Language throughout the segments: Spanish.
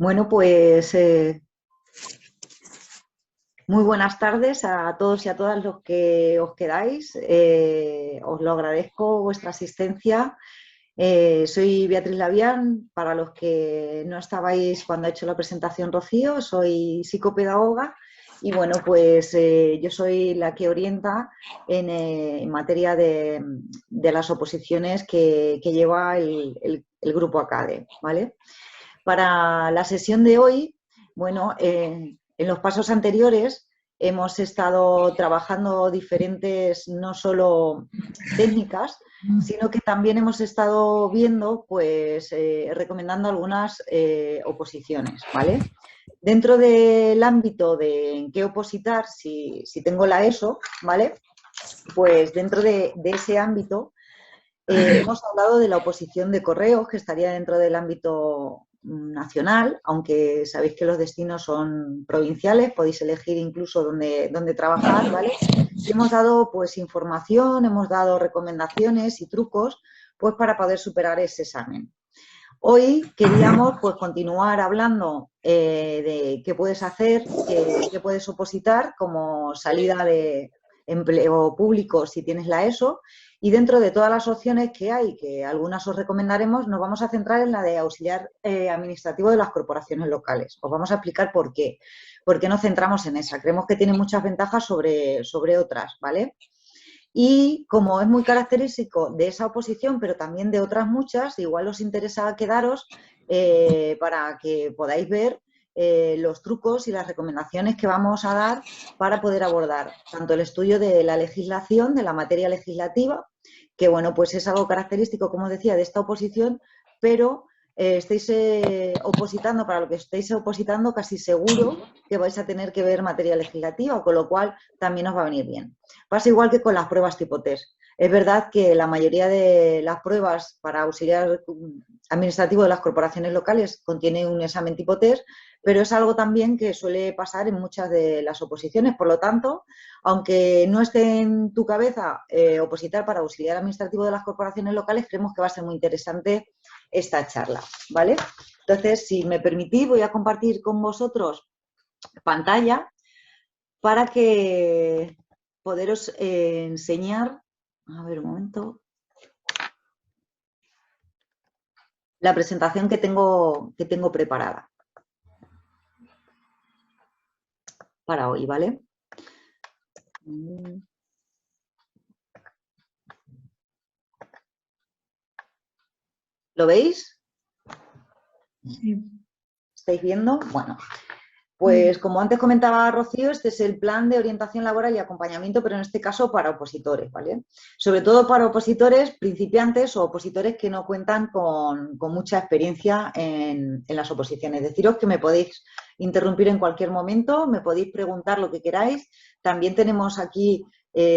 Bueno, pues muy buenas tardes a todos y a todas los que os quedáis. Os lo agradezco vuestra asistencia. Soy Beatriz Lavián. Para los que no estabais cuando ha hecho la presentación Rocío, soy psicopedagoga y bueno, pues yo soy la que orienta en materia de las oposiciones que lleva el grupo ACADE, ¿vale? Para la sesión de hoy, bueno, en los pasos anteriores hemos estado trabajando diferentes, no solo técnicas, sino que también hemos estado viendo, pues, recomendando algunas oposiciones, ¿vale? Dentro del ámbito de en qué opositar, si tengo la ESO, ¿vale? Pues dentro de ese ámbito hemos hablado de la oposición de correos, que estaría dentro del ámbito nacional, aunque sabéis que los destinos son provinciales, podéis elegir incluso dónde trabajar, ¿vale? Y hemos dado pues información, hemos dado recomendaciones y trucos pues para poder superar ese examen. Hoy queríamos pues continuar hablando de qué puedes hacer, qué puedes opositar como salida de empleo público si tienes la ESO, y dentro de todas las opciones que hay, que algunas os recomendaremos, nos vamos a centrar en la de auxiliar administrativo de las corporaciones locales. Os vamos a explicar por qué nos centramos en esa. Creemos que tiene muchas ventajas sobre otras, ¿vale? Y como es muy característico de esa oposición, pero también de otras muchas, igual os interesa quedaros para que podáis ver los trucos y las recomendaciones que vamos a dar para poder abordar tanto el estudio de la legislación, de la materia legislativa, que bueno, pues es algo característico, como os decía, de esta oposición, pero estáis opositando, para lo que estáis opositando, casi seguro que vais a tener que ver materia legislativa, con lo cual también os va a venir bien. Pasa igual que con las pruebas tipo test. Es verdad que la mayoría de las pruebas para auxiliar administrativo de las corporaciones locales contiene un examen tipo test, pero es algo también que suele pasar en muchas de las oposiciones. Por lo tanto, aunque no esté en tu cabeza opositar para auxiliar administrativo de las corporaciones locales, creemos que va a ser muy interesante esta charla, ¿vale? Entonces, si me permitís, voy a compartir con vosotros pantalla para que poderos enseñar, a ver un momento, la presentación que tengo preparada para hoy, ¿vale? ¿Lo veis? Sí. ¿Estáis viendo? Bueno, pues como antes comentaba Rocío, este es el plan de orientación laboral y acompañamiento, pero en este caso para opositores, ¿vale? Sobre todo para opositores principiantes o opositores que no cuentan con mucha experiencia en las oposiciones. Deciros que me podéis interrumpir en cualquier momento, me podéis preguntar lo que queráis. También tenemos aquí,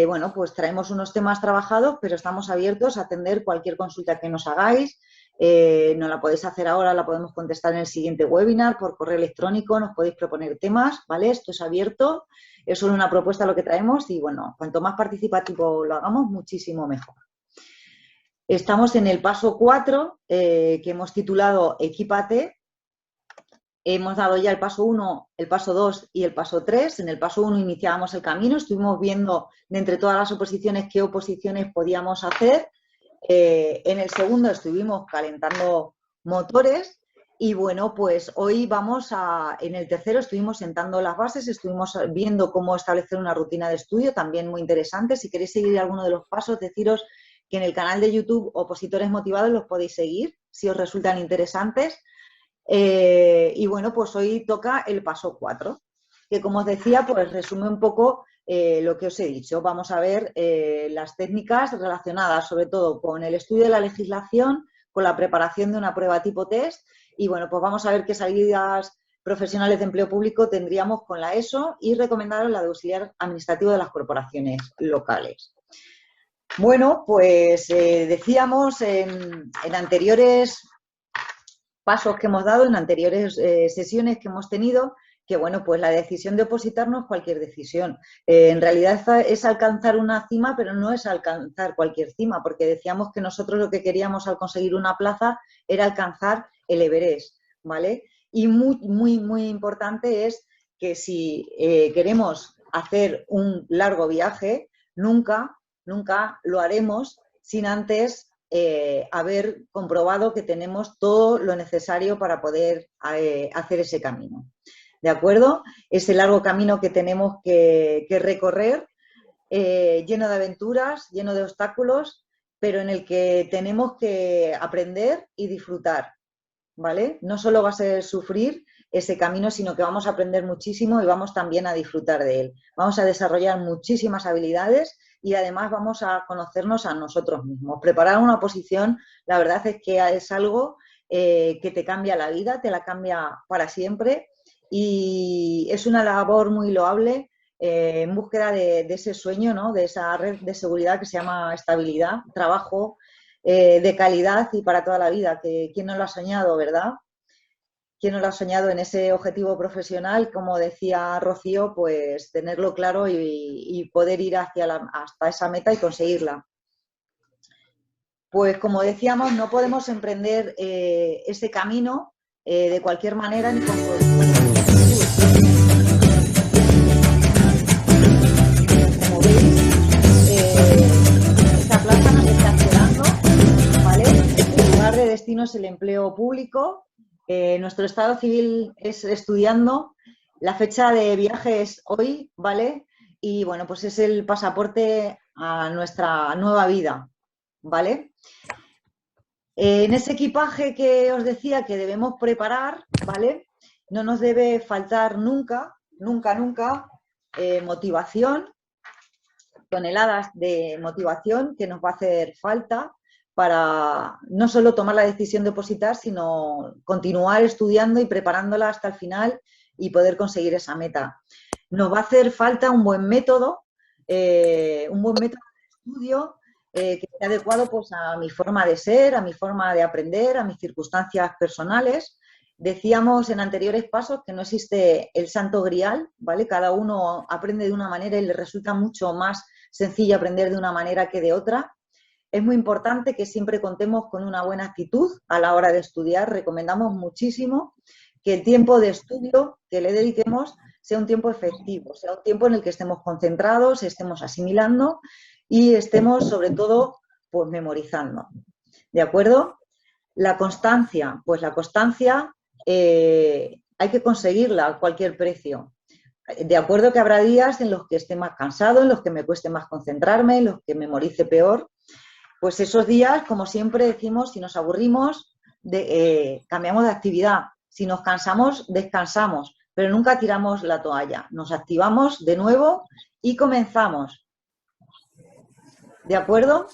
bueno, pues traemos unos temas trabajados, pero estamos abiertos a atender cualquier consulta que nos hagáis. No la podéis hacer ahora, la podemos contestar en el siguiente webinar, por correo electrónico, nos podéis proponer temas, ¿vale? Esto es abierto, es solo una propuesta lo que traemos y, bueno, cuanto más participativo lo hagamos, muchísimo mejor. Estamos en el paso 4, que hemos titulado Equípate. Hemos dado ya el paso 1, el paso 2 y el paso 3. En el paso 1 iniciábamos el camino, estuvimos viendo de entre todas las oposiciones qué oposiciones podíamos hacer. En el segundo estuvimos calentando motores y bueno, pues hoy en el tercero estuvimos sentando las bases, estuvimos viendo cómo establecer una rutina de estudio, también muy interesante. Si queréis seguir alguno de los pasos, deciros que en el canal de YouTube Opositores Motivados los podéis seguir si os resultan interesantes. Y bueno, pues hoy toca el paso 4, que como os decía, pues resume un poco lo que os he dicho. Vamos a ver las técnicas relacionadas sobre todo con el estudio de la legislación, con la preparación de una prueba tipo test y bueno, pues vamos a ver qué salidas profesionales de empleo público tendríamos con la ESO y recomendaros la de auxiliar administrativo de las corporaciones locales. Bueno, pues decíamos en anteriores pasos que hemos dado, en anteriores sesiones que hemos tenido, que bueno, pues la decisión de opositar no es cualquier decisión. En realidad es alcanzar una cima, pero no es alcanzar cualquier cima, porque decíamos que nosotros lo que queríamos al conseguir una plaza era alcanzar el Everest, ¿vale? Y muy importante es que si queremos hacer un largo viaje, nunca lo haremos sin antes haber comprobado que tenemos todo lo necesario para poder hacer ese camino. ¿De acuerdo? Ese largo camino que tenemos que recorrer, lleno de aventuras, lleno de obstáculos, pero en el que tenemos que aprender y disfrutar, ¿vale? No solo va a ser sufrir ese camino, sino que vamos a aprender muchísimo y vamos también a disfrutar de él. Vamos a desarrollar muchísimas habilidades y además vamos a conocernos a nosotros mismos. Preparar una oposición, la verdad es que es algo que te cambia la vida, te la cambia para siempre y es una labor muy loable en búsqueda de ese sueño, ¿no? De esa red de seguridad que se llama estabilidad, trabajo de calidad y para toda la vida. Que, ¿quién no lo ha soñado, verdad? ¿Quién no lo ha soñado en ese objetivo profesional? Como decía Rocío, pues tenerlo claro y poder ir hasta esa meta y conseguirla. Pues como decíamos, no podemos emprender ese camino de cualquier manera ni con como veis, esta plaza nos está esperando, ¿vale? El lugar de destino es el empleo público. Nuestro estado civil es estudiando, la fecha de viaje es hoy, ¿vale? Y bueno, pues es el pasaporte a nuestra nueva vida, ¿vale? En ese equipaje que os decía que debemos preparar, ¿vale? No nos debe faltar nunca motivación, toneladas de motivación que nos va a hacer falta para no solo tomar la decisión de opositar, sino continuar estudiando y preparándola hasta el final y poder conseguir esa meta. Nos va a hacer falta un buen método de estudio que esté adecuado pues, a mi forma de ser, a mi forma de aprender, a mis circunstancias personales. Decíamos en anteriores pasos que no existe el santo grial, ¿vale? Cada uno aprende de una manera y le resulta mucho más sencillo aprender de una manera que de otra. Es muy importante que siempre contemos con una buena actitud a la hora de estudiar. Recomendamos muchísimo que el tiempo de estudio que le dediquemos sea un tiempo efectivo, sea un tiempo en el que estemos concentrados, estemos asimilando y estemos, sobre todo, pues memorizando. ¿De acuerdo? La constancia, pues la constancia hay que conseguirla a cualquier precio. De acuerdo que habrá días en los que esté más cansado, en los que me cueste más concentrarme, en los que memorice peor. Pues esos días, como siempre decimos, si nos aburrimos, cambiamos de actividad. Si nos cansamos, descansamos, pero nunca tiramos la toalla. Nos activamos de nuevo y comenzamos. ¿De acuerdo?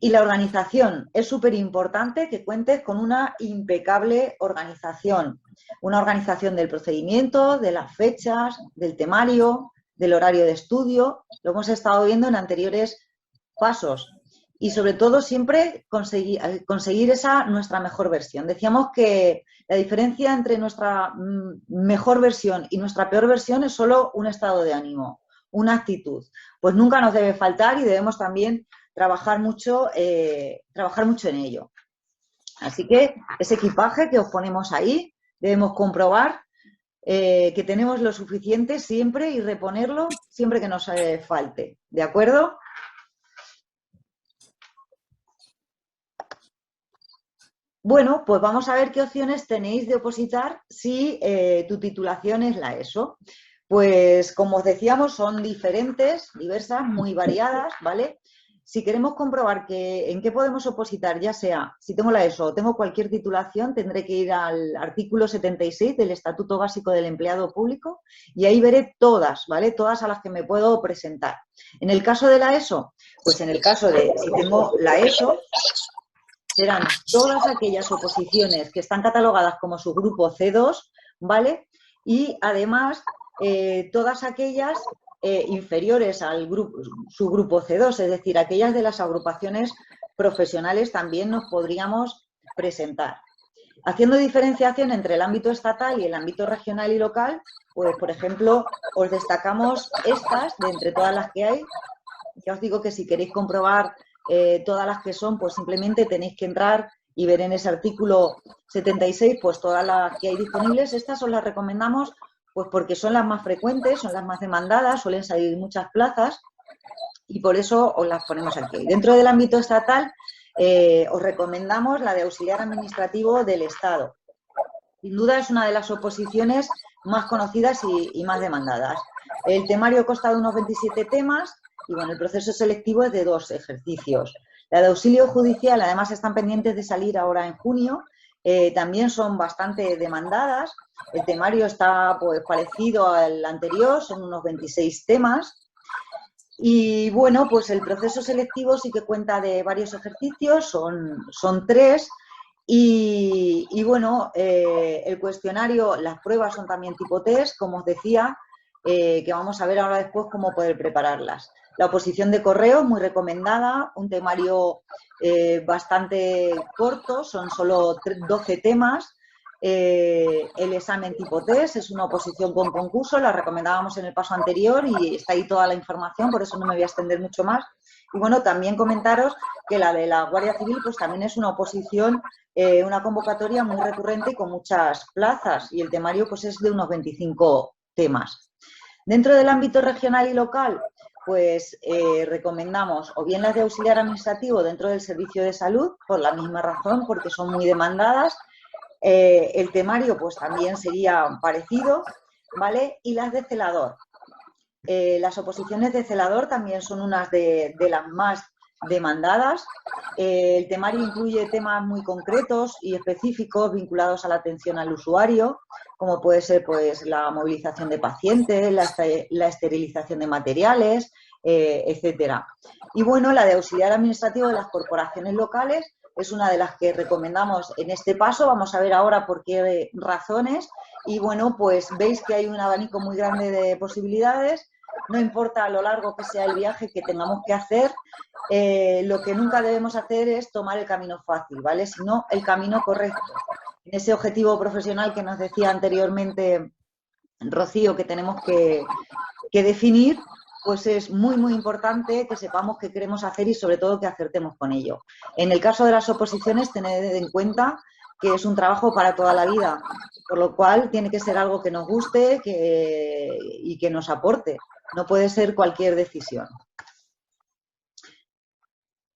Y la organización. Es súper importante que cuentes con una impecable organización. Una organización del procedimiento, de las fechas, del temario, del horario de estudio. Lo hemos estado viendo en anteriores pasos. Y sobre todo siempre conseguir esa nuestra mejor versión. Decíamos que la diferencia entre nuestra mejor versión y nuestra peor versión es solo un estado de ánimo, una actitud. Pues nunca nos debe faltar y debemos también trabajar mucho en ello. Así que ese equipaje que os ponemos ahí, debemos comprobar que tenemos lo suficiente siempre y reponerlo siempre que nos falte. ¿De acuerdo? Bueno, pues vamos a ver qué opciones tenéis de opositar si tu titulación es la ESO. Pues como os decíamos, son diferentes, diversas, muy variadas, ¿vale? Si queremos comprobar en qué podemos opositar, ya sea, si tengo la ESO o tengo cualquier titulación, tendré que ir al artículo 76 del Estatuto Básico del Empleado Público y ahí veré todas, ¿vale? Todas a las que me puedo presentar. En el caso de la ESO, pues en el caso de si tengo la ESO, serán todas aquellas oposiciones que están catalogadas como subgrupo C2, ¿vale? Y además todas aquellas inferiores al subgrupo C2, es decir, aquellas de las agrupaciones profesionales también nos podríamos presentar. Haciendo diferenciación entre el ámbito estatal y el ámbito regional y local, pues por ejemplo, os destacamos estas de entre todas las que hay. Ya os digo que si queréis comprobar todas las que son, pues simplemente tenéis que entrar y ver en ese artículo 76 pues todas las que hay disponibles. Estas os las recomendamos pues porque son las más frecuentes, son las más demandadas, suelen salir muchas plazas y por eso os las ponemos aquí. Dentro del ámbito estatal os recomendamos la de auxiliar administrativo del Estado. Sin duda es una de las oposiciones más conocidas y más demandadas. El temario consta de unos 27 temas y bueno, el proceso selectivo es de 2 ejercicios. La de auxilio judicial, además, están pendientes de salir ahora en junio. También son bastante demandadas. El temario está pues parecido al anterior, son unos 26 temas. Y bueno, pues el proceso selectivo sí que cuenta de varios ejercicios, son 3. Y bueno, el cuestionario, las pruebas son también tipo test, como os decía, que vamos a ver ahora después cómo poder prepararlas. La oposición de correo, muy recomendada, un temario bastante corto, son solo 12 temas. El examen tipo test es una oposición con concurso, la recomendábamos en el paso anterior y está ahí toda la información, por eso no me voy a extender mucho más. Y bueno, también comentaros que la de la Guardia Civil pues también es una oposición, una convocatoria muy recurrente y con muchas plazas y el temario pues es de unos 25 temas. Dentro del ámbito regional y local, pues recomendamos o bien las de auxiliar administrativo dentro del servicio de salud, por la misma razón, porque son muy demandadas. El temario pues también sería parecido, ¿vale? Y las de celador. Las oposiciones de celador también son unas de las más demandadas. El temario incluye temas muy concretos y específicos vinculados a la atención al usuario, como puede ser pues, la movilización de pacientes, la esterilización de materiales, etcétera. Y bueno, la de auxiliar administrativo de las corporaciones locales es una de las que recomendamos en este paso. Vamos a ver ahora por qué razones. Y bueno, pues veis que hay un abanico muy grande de posibilidades. No importa lo largo que sea el viaje que tengamos que hacer, lo que nunca debemos hacer es tomar el camino fácil, ¿vale? Sino el camino correcto. En ese objetivo profesional que nos decía anteriormente Rocío que tenemos que definir, pues es muy, muy importante que sepamos qué queremos hacer y sobre todo que acertemos con ello. En el caso de las oposiciones, tened en cuenta que es un trabajo para toda la vida, por lo cual tiene que ser algo que nos guste y que nos aporte. No puede ser cualquier decisión.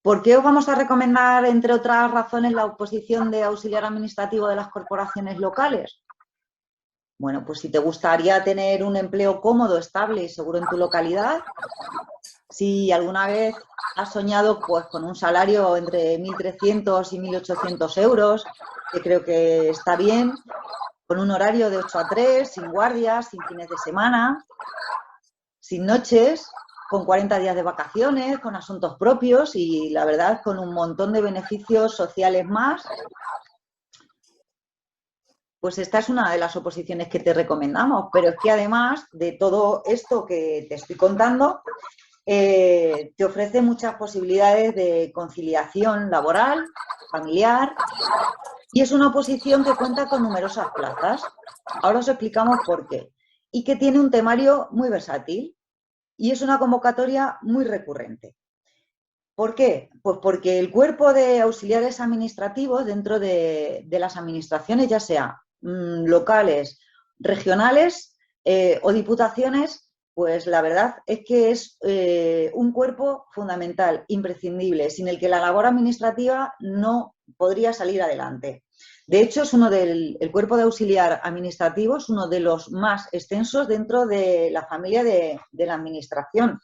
¿Por qué os vamos a recomendar, entre otras razones, la oposición de auxiliar administrativo de las corporaciones locales? Bueno, pues si te gustaría tener un empleo cómodo, estable y seguro en tu localidad, si alguna vez has soñado pues, con un salario entre 1.300 y 1.800 euros, que creo que está bien, con un horario de 8 a 3, sin guardias, sin fines de semana, sin noches, con 40 días de vacaciones, con asuntos propios y la verdad con un montón de beneficios sociales más, pues esta es una de las oposiciones que te recomendamos. Pero es que además de todo esto que te estoy contando, te ofrece muchas posibilidades de conciliación laboral, familiar, y es una oposición que cuenta con numerosas plazas. Ahora os explicamos por qué. Y que tiene un temario muy versátil y es una convocatoria muy recurrente. ¿Por qué? Pues porque el cuerpo de auxiliares administrativos dentro de las administraciones, ya sea locales, regionales o diputaciones, pues la verdad es que es un cuerpo fundamental, imprescindible, sin el que la labor administrativa no podría salir adelante. De hecho, el cuerpo de auxiliar administrativo es uno de los más extensos dentro de la familia de la administración.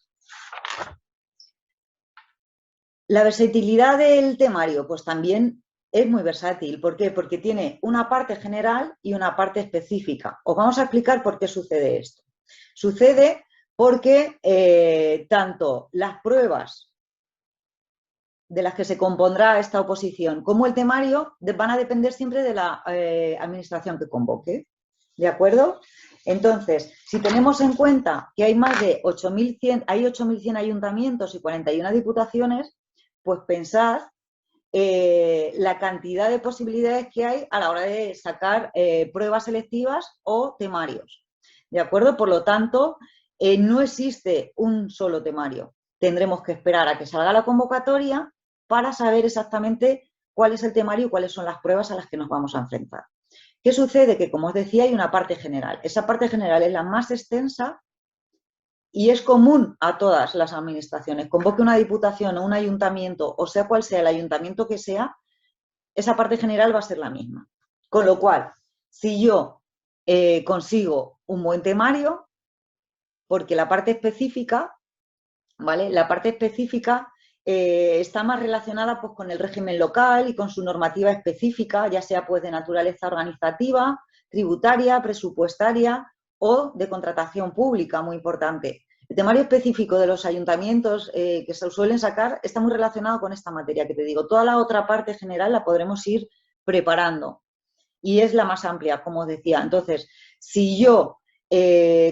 La versatilidad del temario, pues también es muy versátil. ¿Por qué? Porque tiene una parte general y una parte específica. Os vamos a explicar por qué sucede esto. Sucede porque tanto las pruebas de las que se compondrá esta oposición como el temario van a depender siempre de la administración que convoque. ¿De acuerdo? Entonces, si tenemos en cuenta que hay más de 8.100 ayuntamientos y 41 diputaciones, pues pensad la cantidad de posibilidades que hay a la hora de sacar pruebas selectivas o temarios. ¿De acuerdo? Por lo tanto, no existe un solo temario. Tendremos que esperar a que salga la convocatoria para saber exactamente cuál es el temario y cuáles son las pruebas a las que nos vamos a enfrentar. ¿Qué sucede? Que, como os decía, hay una parte general. Esa parte general es la más extensa y es común a todas las administraciones. Convoque una diputación o un ayuntamiento, o sea cual sea el ayuntamiento que sea, esa parte general va a ser la misma. Con lo cual, si yo consigo un buen temario, porque la parte específica, ¿vale? La parte específica está más relacionada pues, con el régimen local y con su normativa específica, ya sea pues, de naturaleza organizativa, tributaria, presupuestaria o de contratación pública, muy importante. El temario específico de los ayuntamientos que se suelen sacar está muy relacionado con esta materia que te digo. Toda la otra parte general la podremos ir preparando y es la más amplia, como os decía. Entonces, si yo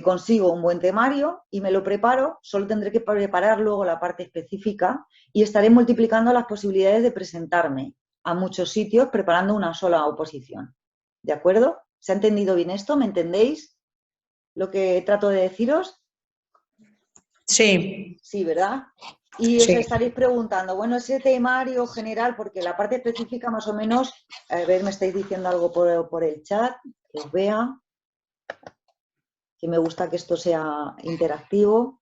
consigo un buen temario y me lo preparo, solo tendré que preparar luego la parte específica y estaré multiplicando las posibilidades de presentarme a muchos sitios preparando una sola oposición. ¿De acuerdo? ¿Se ha entendido bien esto? ¿Me entendéis lo que trato de deciros? Sí. Sí, ¿verdad? Y os estaréis preguntando, bueno, ese temario general, porque la parte específica más o menos, a ver, me estáis diciendo algo por el chat, que os vea, que me gusta que esto sea interactivo.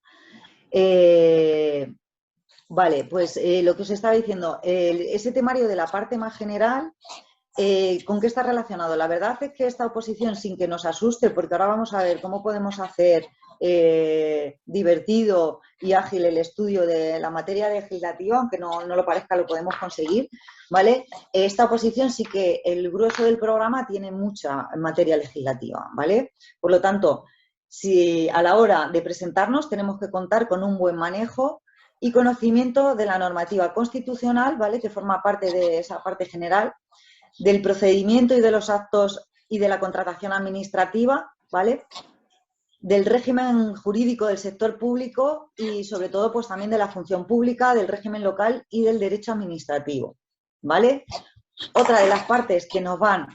Vale, pues lo que os estaba diciendo, ese temario de la parte más general, ¿con qué está relacionado? La verdad es que esta oposición, sin que nos asuste, porque ahora vamos a ver cómo podemos hacer divertido y ágil el estudio de la materia legislativa, aunque no lo parezca, lo podemos conseguir, ¿vale? Esta oposición sí que el grueso del programa tiene mucha materia legislativa, ¿vale? Por lo tanto, si a la hora de presentarnos tenemos que contar con un buen manejo y conocimiento de la normativa constitucional, ¿vale? Que forma parte de esa parte general, del procedimiento y de los actos y de la contratación administrativa, ¿vale? Del régimen jurídico del sector público y sobre todo pues también de la función pública, del régimen local y del derecho administrativo, ¿vale? Otra de las partes que nos van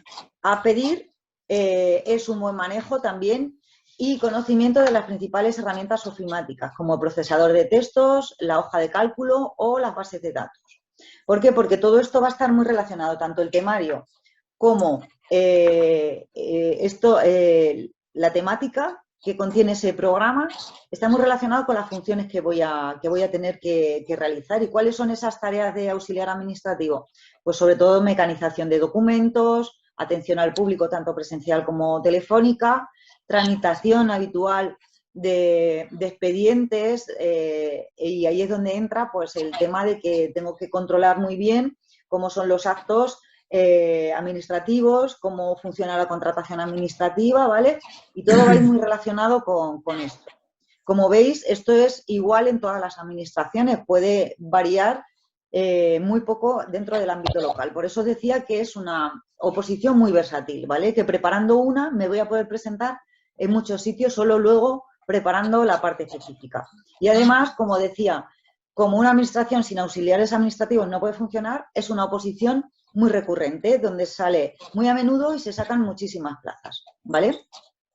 a pedir es un buen manejo también y conocimiento de las principales herramientas ofimáticas como procesador de textos, la hoja de cálculo o las bases de datos. ¿Por qué? Porque todo esto va a estar muy relacionado, tanto el temario como la temática que contiene ese programa está muy relacionado con las funciones que voy a tener que realizar. ¿Y cuáles son esas tareas de auxiliar administrativo? Pues sobre todo mecanización de documentos, atención al público tanto presencial como telefónica, tramitación habitual de expedientes y ahí es donde entra pues el tema de que tengo que controlar muy bien cómo son los actos administrativos, cómo funciona la contratación administrativa, ¿vale? Y todo va a ir muy relacionado con esto. Como veis, esto es igual en todas las administraciones, puede variar muy poco dentro del ámbito local. Por eso decía que es una oposición muy versátil, ¿vale? Que preparando una me voy a poder presentar en muchos sitios, solo luego preparando la parte específica. Y además, como decía, como una administración sin auxiliares administrativos no puede funcionar, es una oposición muy recurrente, donde sale muy a menudo y se sacan muchísimas plazas, ¿vale?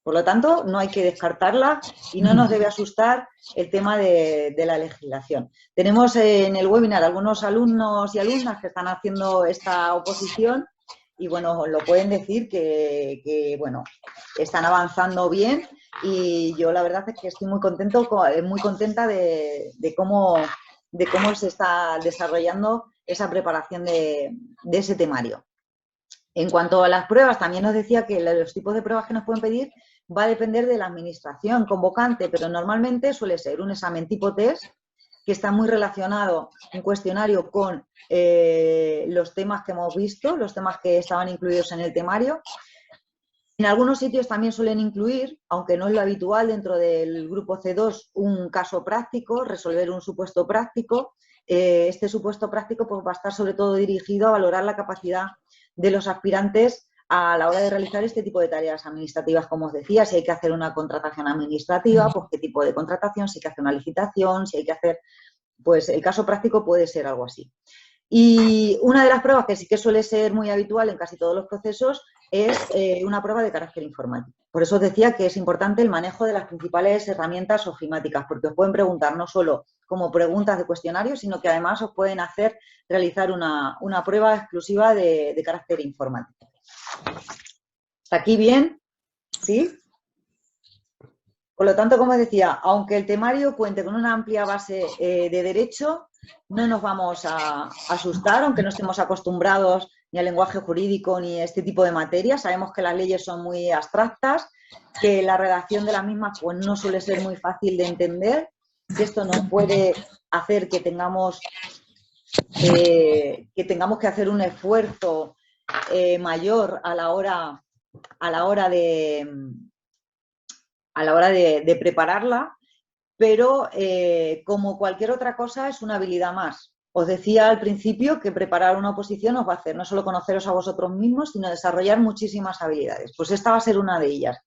Por lo tanto, no hay que descartarla y no nos debe asustar el tema de la legislación. Tenemos en el webinar algunos alumnos y alumnas que están haciendo esta oposición y, bueno, lo pueden decir que bueno, están avanzando bien y yo la verdad es que estoy muy contenta de cómo se está desarrollando esa preparación de ese temario. En cuanto a las pruebas, también nos decía que los tipos de pruebas que nos pueden pedir va a depender de la administración convocante, pero normalmente suele ser un examen tipo test, que está muy relacionado, un cuestionario con los temas que hemos visto, los temas que estaban incluidos en el temario. En algunos sitios también suelen incluir, aunque no es lo habitual dentro del grupo C2, un caso práctico, resolver un supuesto práctico. Este supuesto práctico pues, va a estar sobre todo dirigido a valorar la capacidad de los aspirantes a la hora de realizar este tipo de tareas administrativas, como os decía, si hay que hacer una contratación administrativa, pues qué tipo de contratación, si hay que hacer una licitación, si hay que hacer, pues el caso práctico puede ser algo así. Y una de las pruebas que sí que suele ser muy habitual en casi todos los procesos es una prueba de carácter informático. por eso os decía que es importante el manejo de las principales herramientas ofimáticas, porque os pueden preguntar no solo como preguntas de cuestionario, sino que además os pueden hacer realizar una prueba exclusiva de carácter informático. ¿Hasta aquí bien? ¿Sí? Por lo tanto, como decía, aunque el temario cuente con una amplia base de derecho, no nos vamos a asustar, aunque no estemos acostumbrados ni al lenguaje jurídico ni a este tipo de materias. Sabemos que las leyes son muy abstractas, que la redacción de las mismas pues, no suele ser muy fácil de entender, que esto nos puede hacer que tengamos que hacer un esfuerzo mayor a la hora de prepararla, pero como cualquier otra cosa es una habilidad más. Os decía al principio que preparar una oposición os va a hacer no solo conoceros a vosotros mismos, sino desarrollar muchísimas habilidades. Pues esta va a ser una de ellas,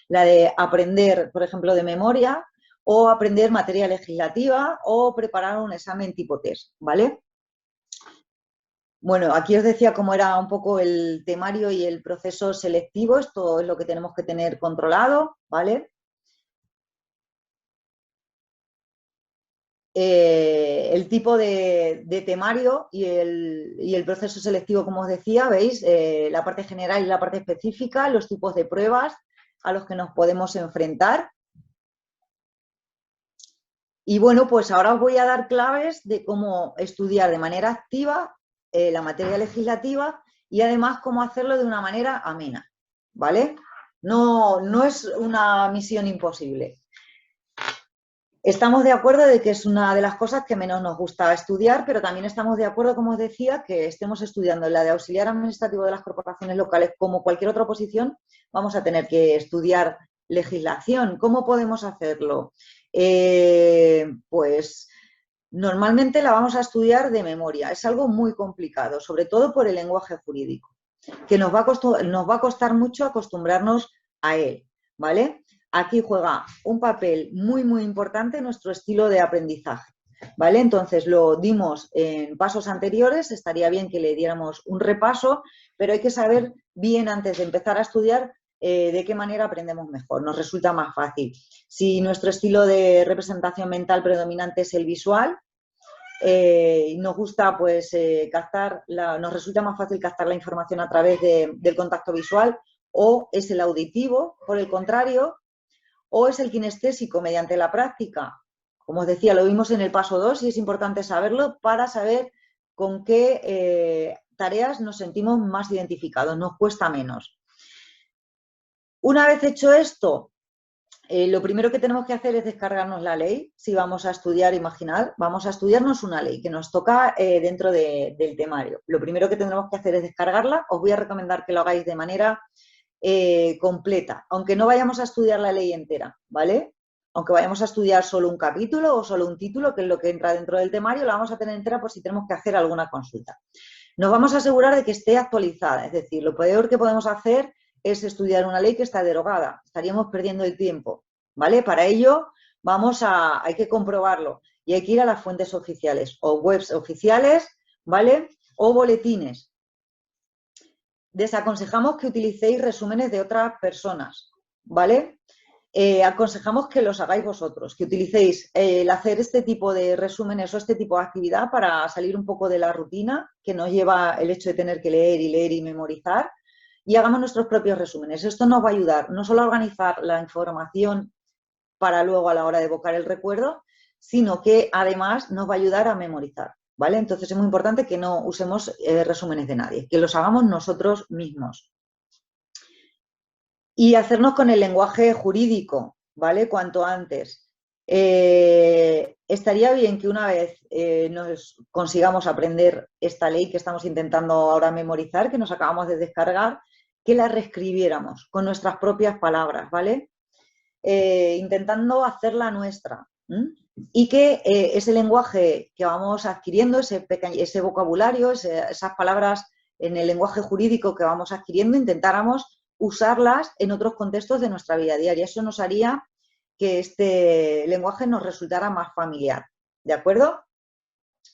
la de aprender, por ejemplo, de memoria o aprender materia legislativa o preparar un examen tipo test, ¿vale? Bueno, aquí os decía cómo era un poco el temario y el proceso selectivo, esto es lo que tenemos que tener controlado, ¿vale? El tipo de temario y el proceso selectivo, como os decía, veis, la parte general y la parte específica, los tipos de pruebas a los que nos podemos enfrentar. Y bueno, pues ahora os voy a dar claves de cómo estudiar de manera activa la materia legislativa y además cómo hacerlo de una manera amena, ¿vale? No es una misión imposible. Estamos de acuerdo de que es una de las cosas que menos nos gusta estudiar, pero también estamos de acuerdo, como os decía, que estemos estudiando la de auxiliar administrativo de las corporaciones locales como cualquier otra oposición, vamos a tener que estudiar legislación. ¿Cómo podemos hacerlo? Pues normalmente la vamos a estudiar de memoria. Es algo muy complicado, sobre todo por el lenguaje jurídico, que nos va a costar mucho acostumbrarnos a él, ¿vale? Aquí juega un papel muy, muy importante nuestro estilo de aprendizaje, ¿vale? Entonces, lo dimos en pasos anteriores, estaría bien que le diéramos un repaso, pero hay que saber bien antes de empezar a estudiar de qué manera aprendemos mejor, nos resulta más fácil. Si nuestro estilo de representación mental predominante es el visual, nos gusta pues nos resulta más fácil captar la información a través del contacto visual, o es el auditivo, por el contrario, o es el kinestésico mediante la práctica. Como os decía, lo vimos en el paso 2 y es importante saberlo para saber con qué tareas nos sentimos más identificados, nos cuesta menos. Una vez hecho esto, lo primero que tenemos que hacer es descargarnos la ley. Si vamos a estudiar, imaginar, vamos a estudiarnos una ley que nos toca dentro del temario. Lo primero que tendremos que hacer es descargarla. Os voy a recomendar que lo hagáis de manera completa, aunque no vayamos a estudiar la ley entera, ¿vale? Aunque vayamos a estudiar solo un capítulo o solo un título, que es lo que entra dentro del temario, la vamos a tener entera por si tenemos que hacer alguna consulta. Nos vamos a asegurar de que esté actualizada, es decir, lo peor que podemos hacer es estudiar una ley que está derogada, estaríamos perdiendo el tiempo, ¿vale? Para ello hay que comprobarlo y hay que ir a las fuentes oficiales o webs oficiales, ¿vale? O boletines. Desaconsejamos que utilicéis resúmenes de otras personas, ¿vale? Aconsejamos que los hagáis vosotros, que utilicéis el hacer este tipo de resúmenes o este tipo de actividad para salir un poco de la rutina que nos lleva el hecho de tener que leer y memorizar, y hagamos nuestros propios resúmenes. Esto nos va a ayudar no solo a organizar la información para luego a la hora de evocar el recuerdo, sino que además nos va a ayudar a memorizar, ¿vale? Entonces es muy importante que no usemos resúmenes de nadie, que los hagamos nosotros mismos. Y hacernos con el lenguaje jurídico, ¿vale? Cuanto antes. Estaría bien que una vez nos consigamos aprender esta ley que estamos intentando ahora memorizar, que nos acabamos de descargar, que la reescribiéramos con nuestras propias palabras, ¿vale? Intentando hacerla nuestra. Y que ese lenguaje que vamos adquiriendo, ese vocabulario, esas palabras en el lenguaje jurídico que vamos adquiriendo, intentáramos usarlas en otros contextos de nuestra vida diaria. Eso nos haría que este lenguaje nos resultara más familiar, ¿de acuerdo?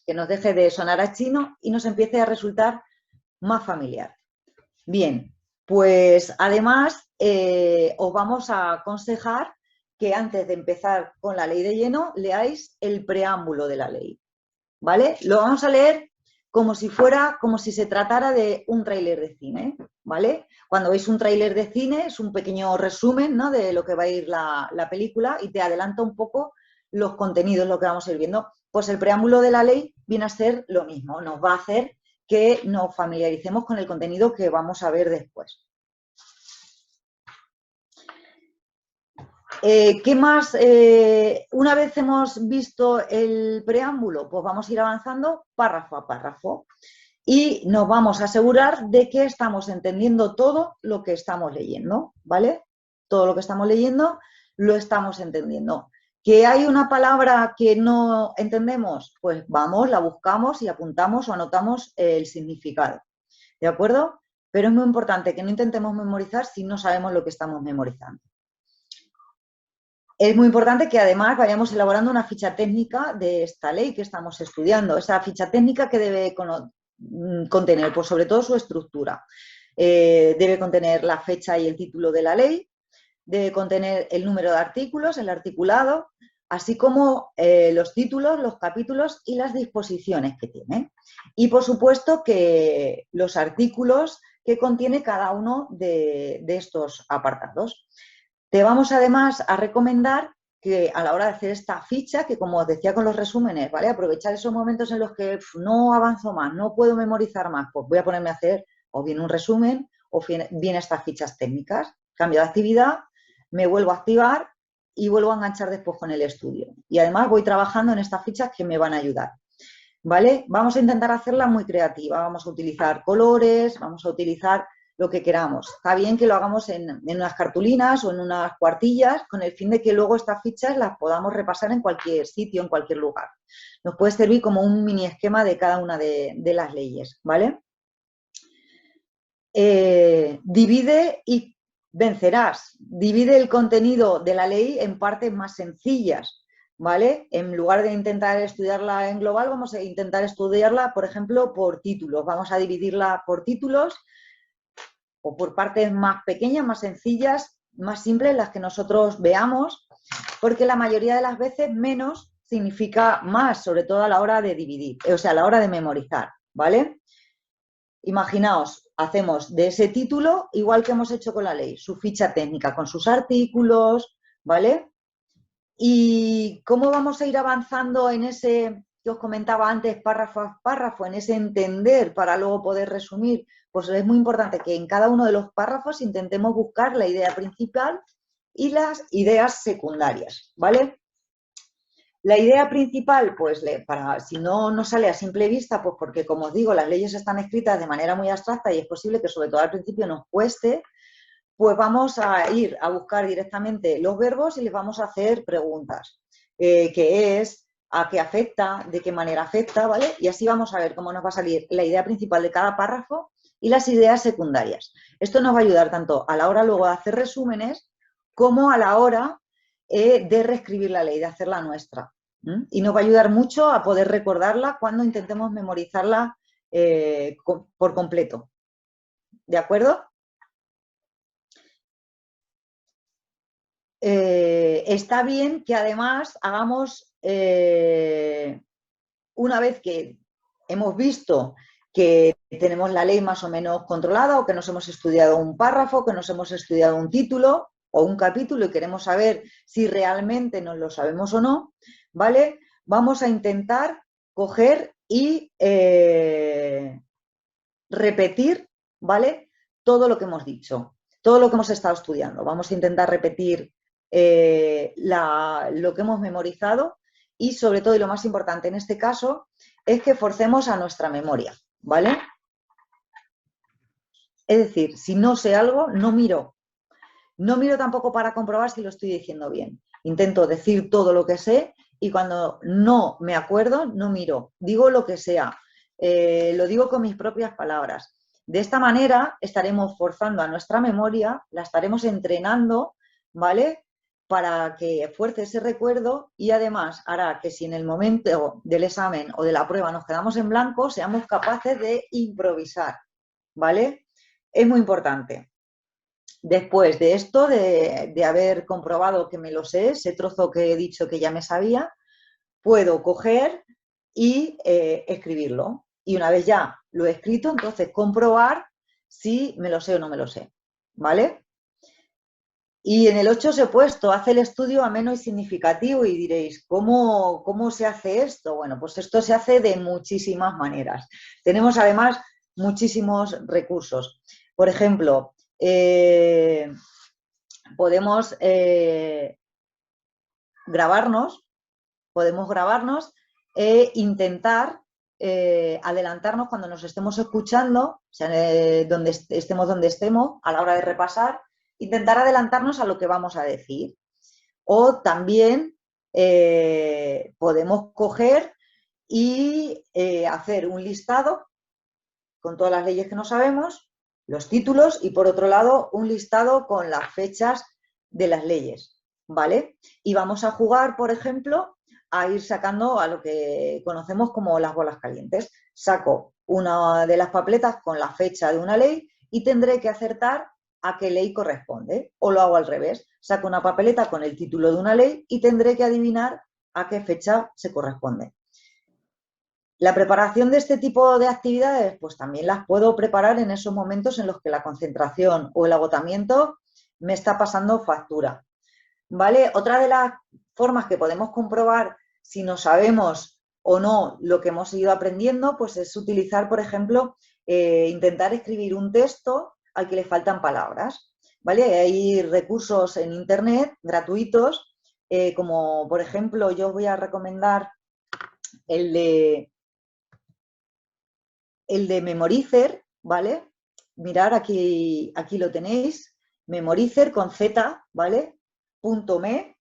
Que nos deje de sonar a chino y nos empiece a resultar más familiar. Bien, Pues además os vamos a aconsejar que antes de empezar con la ley de lleno leáis el preámbulo de la ley, ¿vale? Lo vamos a leer como si se tratara de un tráiler de cine, ¿vale? Cuando veis un tráiler de cine es un pequeño resumen, ¿no?, de lo que va a ir la película y te adelanta un poco los contenidos, lo que vamos a ir viendo. Pues el preámbulo de la ley viene a ser lo mismo, nos va a hacer que nos familiaricemos con el contenido que vamos a ver después. ¿Qué más? Una vez hemos visto el preámbulo, pues vamos a ir avanzando párrafo a párrafo y nos vamos a asegurar de que estamos entendiendo todo lo que estamos leyendo, ¿vale? Todo lo que estamos leyendo lo estamos entendiendo. ¿Que hay una palabra que no entendemos? Pues vamos, la buscamos y apuntamos o anotamos el significado, ¿de acuerdo? Pero es muy importante que no intentemos memorizar si no sabemos lo que estamos memorizando. Es muy importante que además vayamos elaborando una ficha técnica de esta ley que estamos estudiando. Esa ficha técnica que debe contener, pues sobre todo su estructura. Debe contener la fecha y el título de la ley, debe contener el número de artículos, el articulado, así como los títulos, los capítulos y las disposiciones que tiene. Y por supuesto que los artículos que contiene cada uno de estos apartados. Te vamos además a recomendar que a la hora de hacer esta ficha, que como os decía con los resúmenes, ¿vale? Aprovechar esos momentos en los que no avanzo más, no puedo memorizar más, pues voy a ponerme a hacer o bien un resumen o bien estas fichas técnicas. Cambio de actividad, me vuelvo a activar y vuelvo a enganchar después con el estudio. Y además voy trabajando en estas fichas que me van a ayudar, ¿vale? Vamos a intentar hacerla muy creativa, vamos a utilizar colores, vamos a utilizar lo que queramos. Está bien que lo hagamos en unas cartulinas o en unas cuartillas con el fin de que luego estas fichas las podamos repasar en cualquier sitio, en cualquier lugar. Nos puede servir como un mini esquema de cada una de las leyes, ¿vale? Divide y vencerás. Divide el contenido de la ley en partes más sencillas, ¿vale? En lugar de intentar estudiarla en global, vamos a intentar estudiarla, por ejemplo, por títulos. Vamos a dividirla por títulos o por partes más pequeñas, más sencillas, más simples, las que nosotros veamos, porque la mayoría de las veces menos significa más, sobre todo a la hora de dividir, o sea, a la hora de memorizar, ¿vale? Imaginaos, hacemos de ese título, igual que hemos hecho con la ley, su ficha técnica con sus artículos, ¿vale? ¿Y cómo vamos a ir avanzando en ese que os comentaba antes, párrafo a párrafo, en ese entender para luego poder resumir? Pues es muy importante que en cada uno de los párrafos intentemos buscar la idea principal y las ideas secundarias, ¿vale? La idea principal, pues si no nos sale a simple vista, pues porque, como os digo, las leyes están escritas de manera muy abstracta y es posible que sobre todo al principio nos cueste, pues vamos a ir a buscar directamente los verbos y les vamos a hacer preguntas. ¿Qué es? ¿A qué afecta? ¿De qué manera afecta? ¿Vale? Y así vamos a ver cómo nos va a salir la idea principal de cada párrafo y las ideas secundarias. Esto nos va a ayudar tanto a la hora luego de hacer resúmenes como a la hora de reescribir la ley, de hacerla nuestra. Y nos va a ayudar mucho a poder recordarla cuando intentemos memorizarla por completo. ¿De acuerdo? Está bien que además hagamos, una vez que hemos visto que tenemos la ley más o menos controlada o que nos hemos estudiado un párrafo, que nos hemos estudiado un título o un capítulo y queremos saber si realmente nos lo sabemos o no, ¿vale? Vamos a intentar coger y repetir, ¿vale? Todo lo que hemos dicho, todo lo que hemos estado estudiando. Vamos a intentar repetir lo que hemos memorizado y sobre todo, y lo más importante en este caso, es que forcemos a nuestra memoria, ¿vale? Es decir, si no sé algo, no miro. No miro tampoco para comprobar si lo estoy diciendo bien. Intento decir todo lo que sé y cuando no me acuerdo, no miro. Digo lo que sea. Lo digo con mis propias palabras. De esta manera estaremos forzando a nuestra memoria, la estaremos entrenando, ¿vale? Para que fuerce ese recuerdo y además hará que si en el momento del examen o de la prueba nos quedamos en blanco, seamos capaces de improvisar, ¿vale? Es muy importante. Después de esto, de haber comprobado que me lo sé, ese trozo que he dicho que ya me sabía, puedo coger y escribirlo. Y una vez ya lo he escrito, entonces comprobar si me lo sé o no me lo sé. ¿Vale? Y en el 8 os he puesto, hace el estudio ameno y significativo y diréis, ¿cómo se hace esto? Bueno, pues esto se hace de muchísimas maneras. Tenemos además muchísimos recursos. Por ejemplo, podemos grabarnos e intentar adelantarnos cuando nos estemos escuchando, o sea, donde estemos, a la hora de repasar, intentar adelantarnos a lo que vamos a decir. O también podemos coger y hacer un listado con todas las leyes que no sabemos, los títulos y por otro lado un listado con las fechas de las leyes, ¿vale? Y vamos a jugar, por ejemplo, a ir sacando a lo que conocemos como las bolas calientes. Saco una de las papeletas con la fecha de una ley y tendré que acertar a qué ley corresponde. O lo hago al revés. Saco una papeleta con el título de una ley y tendré que adivinar a qué fecha se corresponde. La preparación de este tipo de actividades, pues también las puedo preparar en esos momentos en los que la concentración o el agotamiento me está pasando factura. ¿Vale? Otra de las formas que podemos comprobar si no sabemos o no lo que hemos ido aprendiendo, pues es utilizar, por ejemplo, intentar escribir un texto al que le faltan palabras. ¿Vale? Hay recursos en internet gratuitos, como por ejemplo yo os voy a recomendar el de Memorizer, ¿vale? Mirar, aquí lo tenéis, Memorizer con Z, ¿vale? .me,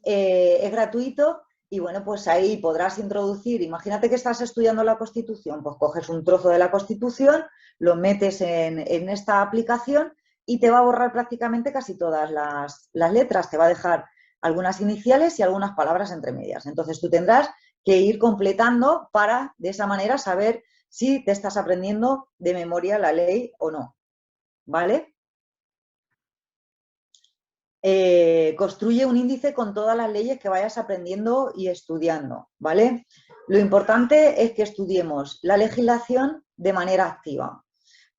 es gratuito y bueno, pues ahí podrás introducir, imagínate que estás estudiando la Constitución, pues coges un trozo de la Constitución, lo metes en esta aplicación y te va a borrar prácticamente casi todas las letras, te va a dejar algunas iniciales y algunas palabras entre medias. Entonces tú tendrás que ir completando para de esa manera saber si te estás aprendiendo de memoria la ley o no, ¿vale? Construye un índice con todas las leyes que vayas aprendiendo y estudiando, ¿vale? Lo importante es que estudiemos la legislación de manera activa,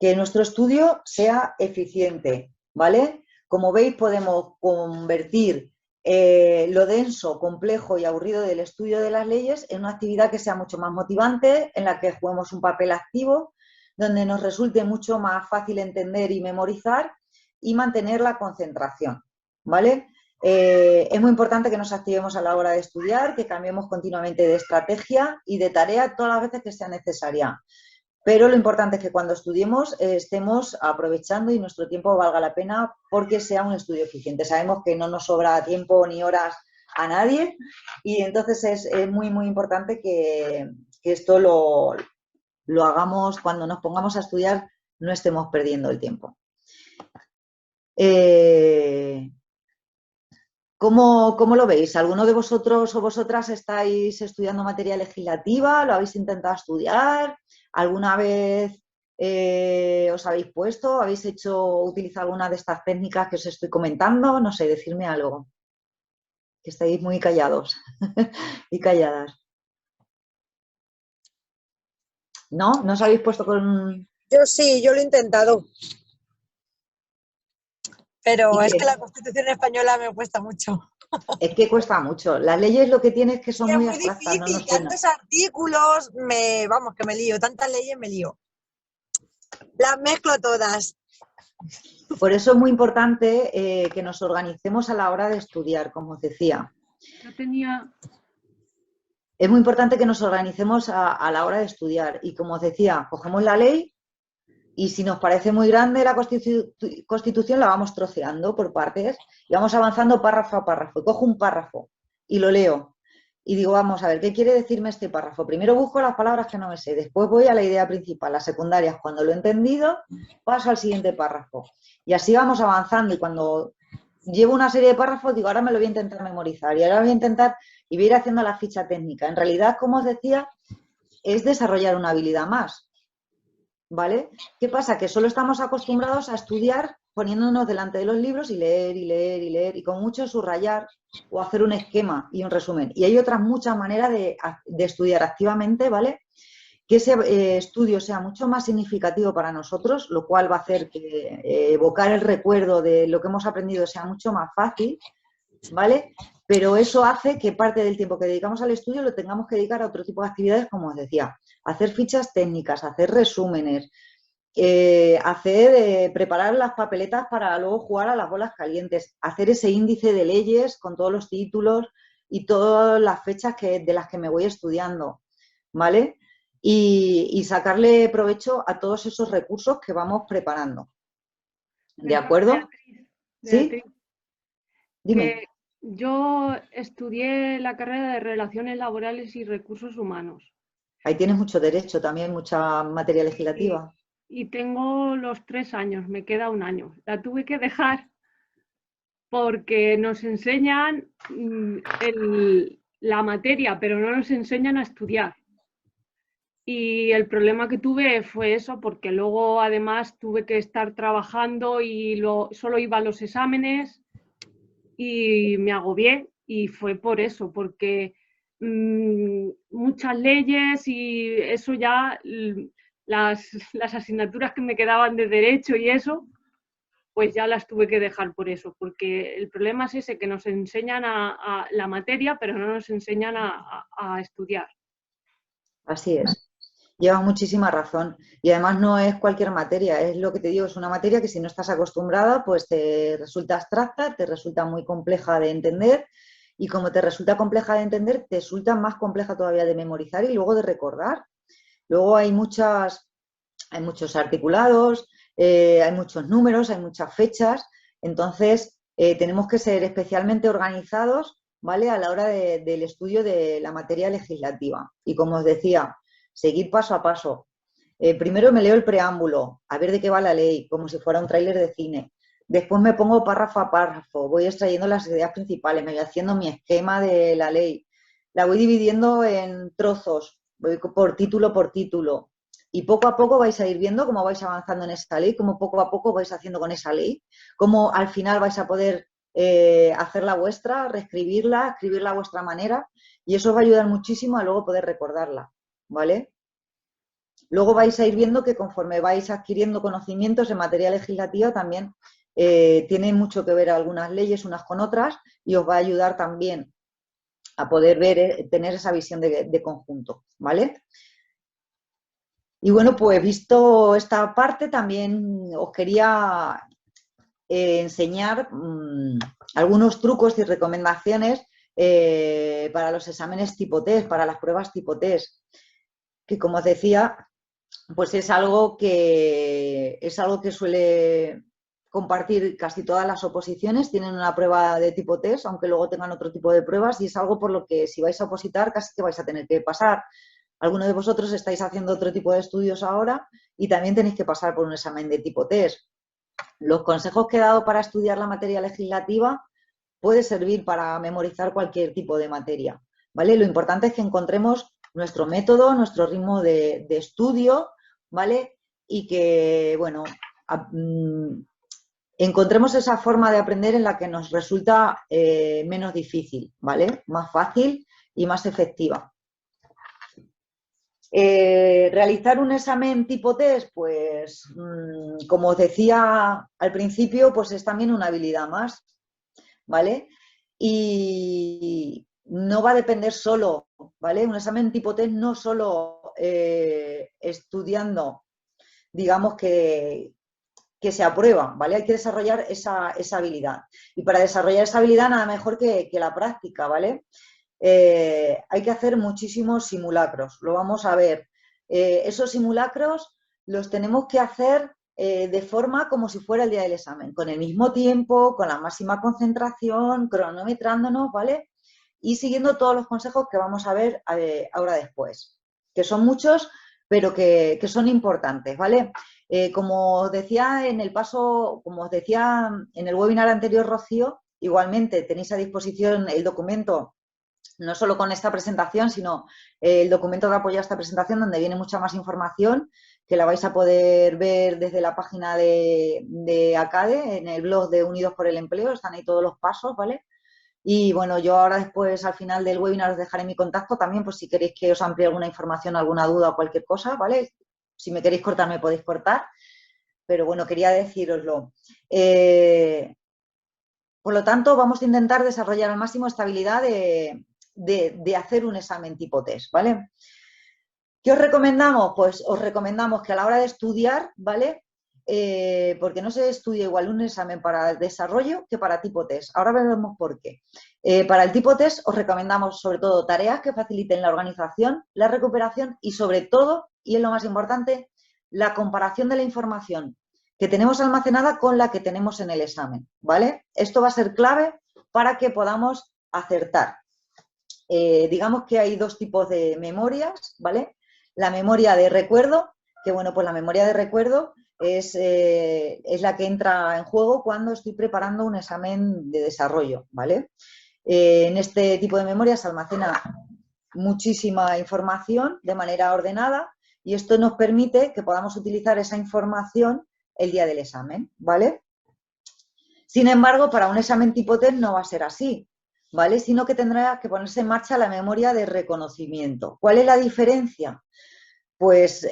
que nuestro estudio sea eficiente, ¿vale? Como veis, podemos convertir lo denso, complejo y aburrido del estudio de las leyes en una actividad que sea mucho más motivante, en la que juguemos un papel activo, donde nos resulte mucho más fácil entender y memorizar y mantener la concentración, ¿vale? Es muy importante que nos activemos a la hora de estudiar, que cambiemos continuamente de estrategia y de tarea todas las veces que sea necesaria. Pero lo importante es que cuando estudiemos estemos aprovechando y nuestro tiempo valga la pena porque sea un estudio eficiente. Sabemos que no nos sobra tiempo ni horas a nadie y entonces es muy, muy importante que esto lo hagamos cuando nos pongamos a estudiar, no estemos perdiendo el tiempo. ¿Cómo lo veis? ¿Alguno de vosotros o vosotras estáis estudiando materia legislativa? ¿Lo habéis intentado estudiar? ¿Alguna vez os habéis puesto? ¿Habéis utilizado alguna de estas técnicas que os estoy comentando? No sé, decirme algo. Que estáis muy callados y calladas. ¿No? ¿No os habéis puesto con...? Yo sí, yo lo he intentado. Pero es que la Constitución española me cuesta mucho. Es que cuesta mucho. Las leyes lo que tienen es que son muy abstractas. Es muy difícil, tantos artículos, vamos, que me lío, tantas leyes me lío. Las mezclo todas. Por eso es muy importante que nos organicemos a la hora de estudiar, como os decía. Es muy importante que nos organicemos a la hora de estudiar y, como os decía, cogemos la ley y si nos parece muy grande la Constitución la vamos troceando por partes y vamos avanzando párrafo a párrafo. Cojo un párrafo y lo leo y digo, vamos a ver, ¿qué quiere decirme este párrafo? Primero busco las palabras que no me sé, después voy a la idea principal, las secundarias. Cuando lo he entendido, paso al siguiente párrafo. Y así vamos avanzando y cuando llevo una serie de párrafos digo, ahora me lo voy a intentar memorizar y ahora voy a intentar y voy a ir haciendo la ficha técnica. En realidad, como os decía, es desarrollar una habilidad más. ¿Vale? ¿Qué pasa? Que solo estamos acostumbrados a estudiar poniéndonos delante de los libros y leer y leer y leer, y con mucho subrayar o hacer un esquema y un resumen. Y hay otras muchas maneras de estudiar activamente, ¿vale? Que ese estudio sea mucho más significativo para nosotros, lo cual va a hacer que evocar el recuerdo de lo que hemos aprendido sea mucho más fácil, ¿vale? Pero eso hace que parte del tiempo que dedicamos al estudio lo tengamos que dedicar a otro tipo de actividades, como os decía, hacer fichas técnicas, hacer resúmenes, preparar las papeletas para luego jugar a las bolas calientes, hacer ese índice de leyes con todos los títulos y todas las fechas de las que me voy estudiando, ¿vale? Y sacarle provecho a todos esos recursos que vamos preparando. ¿De acuerdo? Beatriz, ¿Sí? Dime. que yo estudié la carrera de Relaciones Laborales y Recursos Humanos. Ahí tienes mucho derecho también, mucha materia legislativa. Y tengo los 3 años, me queda 1 año. La tuve que dejar porque nos enseñan la materia, pero no nos enseñan a estudiar. Y el problema que tuve fue eso, porque luego además tuve que estar trabajando y solo iba a los exámenes y me agobié, y fue por eso, porque muchas leyes y eso ya, las asignaturas que me quedaban de derecho y eso, pues ya las tuve que dejar por eso, porque el problema es ese, que nos enseñan a la materia, pero no nos enseñan a estudiar. Así es. Llevas muchísima razón. Y además no es cualquier materia, es lo que te digo, es una materia que si no estás acostumbrada, pues te resulta abstracta, te resulta muy compleja de entender, y como te resulta compleja de entender, te resulta más compleja todavía de memorizar y luego de recordar. Luego hay muchos articulados, hay muchos números, hay muchas fechas, entonces tenemos que ser especialmente organizados, ¿vale? A la hora del estudio de la materia legislativa. Y como os decía, seguir paso a paso. Primero me leo el preámbulo, a ver de qué va la ley, como si fuera un tráiler de cine. Después me pongo párrafo a párrafo, voy extrayendo las ideas principales, me voy haciendo mi esquema de la ley. La voy dividiendo en trozos, voy por título por título. Y poco a poco vais a ir viendo cómo vais avanzando en esa ley, cómo poco a poco vais haciendo con esa ley, cómo al final vais a poder hacerla vuestra, reescribirla, escribirla a vuestra manera, y eso os va a ayudar muchísimo a luego poder recordarla, ¿vale? Luego vais a ir viendo que conforme vais adquiriendo conocimientos en materia legislativa también tienen mucho que ver algunas leyes unas con otras, y os va a ayudar también a poder ver, tener esa visión de conjunto, ¿vale? Y bueno, pues visto esta parte, también os quería enseñar algunos trucos y recomendaciones para los exámenes tipo test, para las pruebas tipo test, que como os decía, pues es algo que suele compartir casi todas las oposiciones, tienen una prueba de tipo test, aunque luego tengan otro tipo de pruebas, y es algo por lo que si vais a opositar casi que vais a tener que pasar. Algunos de vosotros estáis haciendo otro tipo de estudios ahora y también tenéis que pasar por un examen de tipo test. Los consejos que he dado para estudiar la materia legislativa puede servir para memorizar cualquier tipo de materia, ¿vale? Lo importante es que encontremos nuestro método, nuestro ritmo de estudio, ¿vale? Y que, bueno, encontremos esa forma de aprender en la que nos resulta menos difícil, ¿vale? Más fácil y más efectiva. Realizar un examen tipo test, pues como os decía al principio, pues es también una habilidad más, ¿vale? Y no va a depender solo, ¿vale? Un examen tipo test no solo estudiando, digamos que se aprueba, ¿vale? Hay que desarrollar esa habilidad. Y para desarrollar esa habilidad nada mejor que la práctica, ¿vale? Hay que hacer muchísimos simulacros, lo vamos a ver. Esos simulacros los tenemos que hacer de forma como si fuera el día del examen, con el mismo tiempo, con la máxima concentración, cronometrándonos, ¿vale? Y siguiendo todos los consejos que vamos a ver ahora después, que son muchos, pero que son importantes, ¿vale? Como os decía en el webinar anterior, Rocío, igualmente tenéis a disposición el documento, no solo con esta presentación, sino el documento que apoya esta presentación, donde viene mucha más información, que la vais a poder ver desde la página de ACADE, en el blog de Unidos por el Empleo, están ahí todos los pasos, ¿vale? Y bueno, yo ahora después, al final del webinar, os dejaré mi contacto también, por si queréis que os amplíe alguna información, alguna duda o cualquier cosa, ¿vale? Si me queréis cortar, me podéis cortar, pero bueno, quería decíroslo. Por lo tanto, vamos a intentar desarrollar al máximo esta habilidad de hacer un examen tipo test, ¿vale? ¿Qué os recomendamos? Pues os recomendamos que a la hora de estudiar, ¿vale? Porque no se estudia igual un examen para desarrollo que para tipo test. Ahora veremos por qué. Para el tipo test os recomendamos sobre todo tareas que faciliten la organización, la recuperación y sobre todo, y es lo más importante, la comparación de la información que tenemos almacenada con la que tenemos en el examen, ¿vale? Esto va a ser clave para que podamos acertar. Digamos que hay dos tipos de memorias, ¿vale? La memoria de recuerdo, que bueno, pues la memoria de recuerdo es la que entra en juego cuando estoy preparando un examen de desarrollo, ¿vale? En este tipo de memoria se almacena muchísima información de manera ordenada y esto nos permite que podamos utilizar esa información el día del examen, ¿vale? Sin embargo, para un examen tipo test no va a ser así, ¿vale? Sino que tendrá que ponerse en marcha la memoria de reconocimiento. ¿Cuál es la diferencia? Pues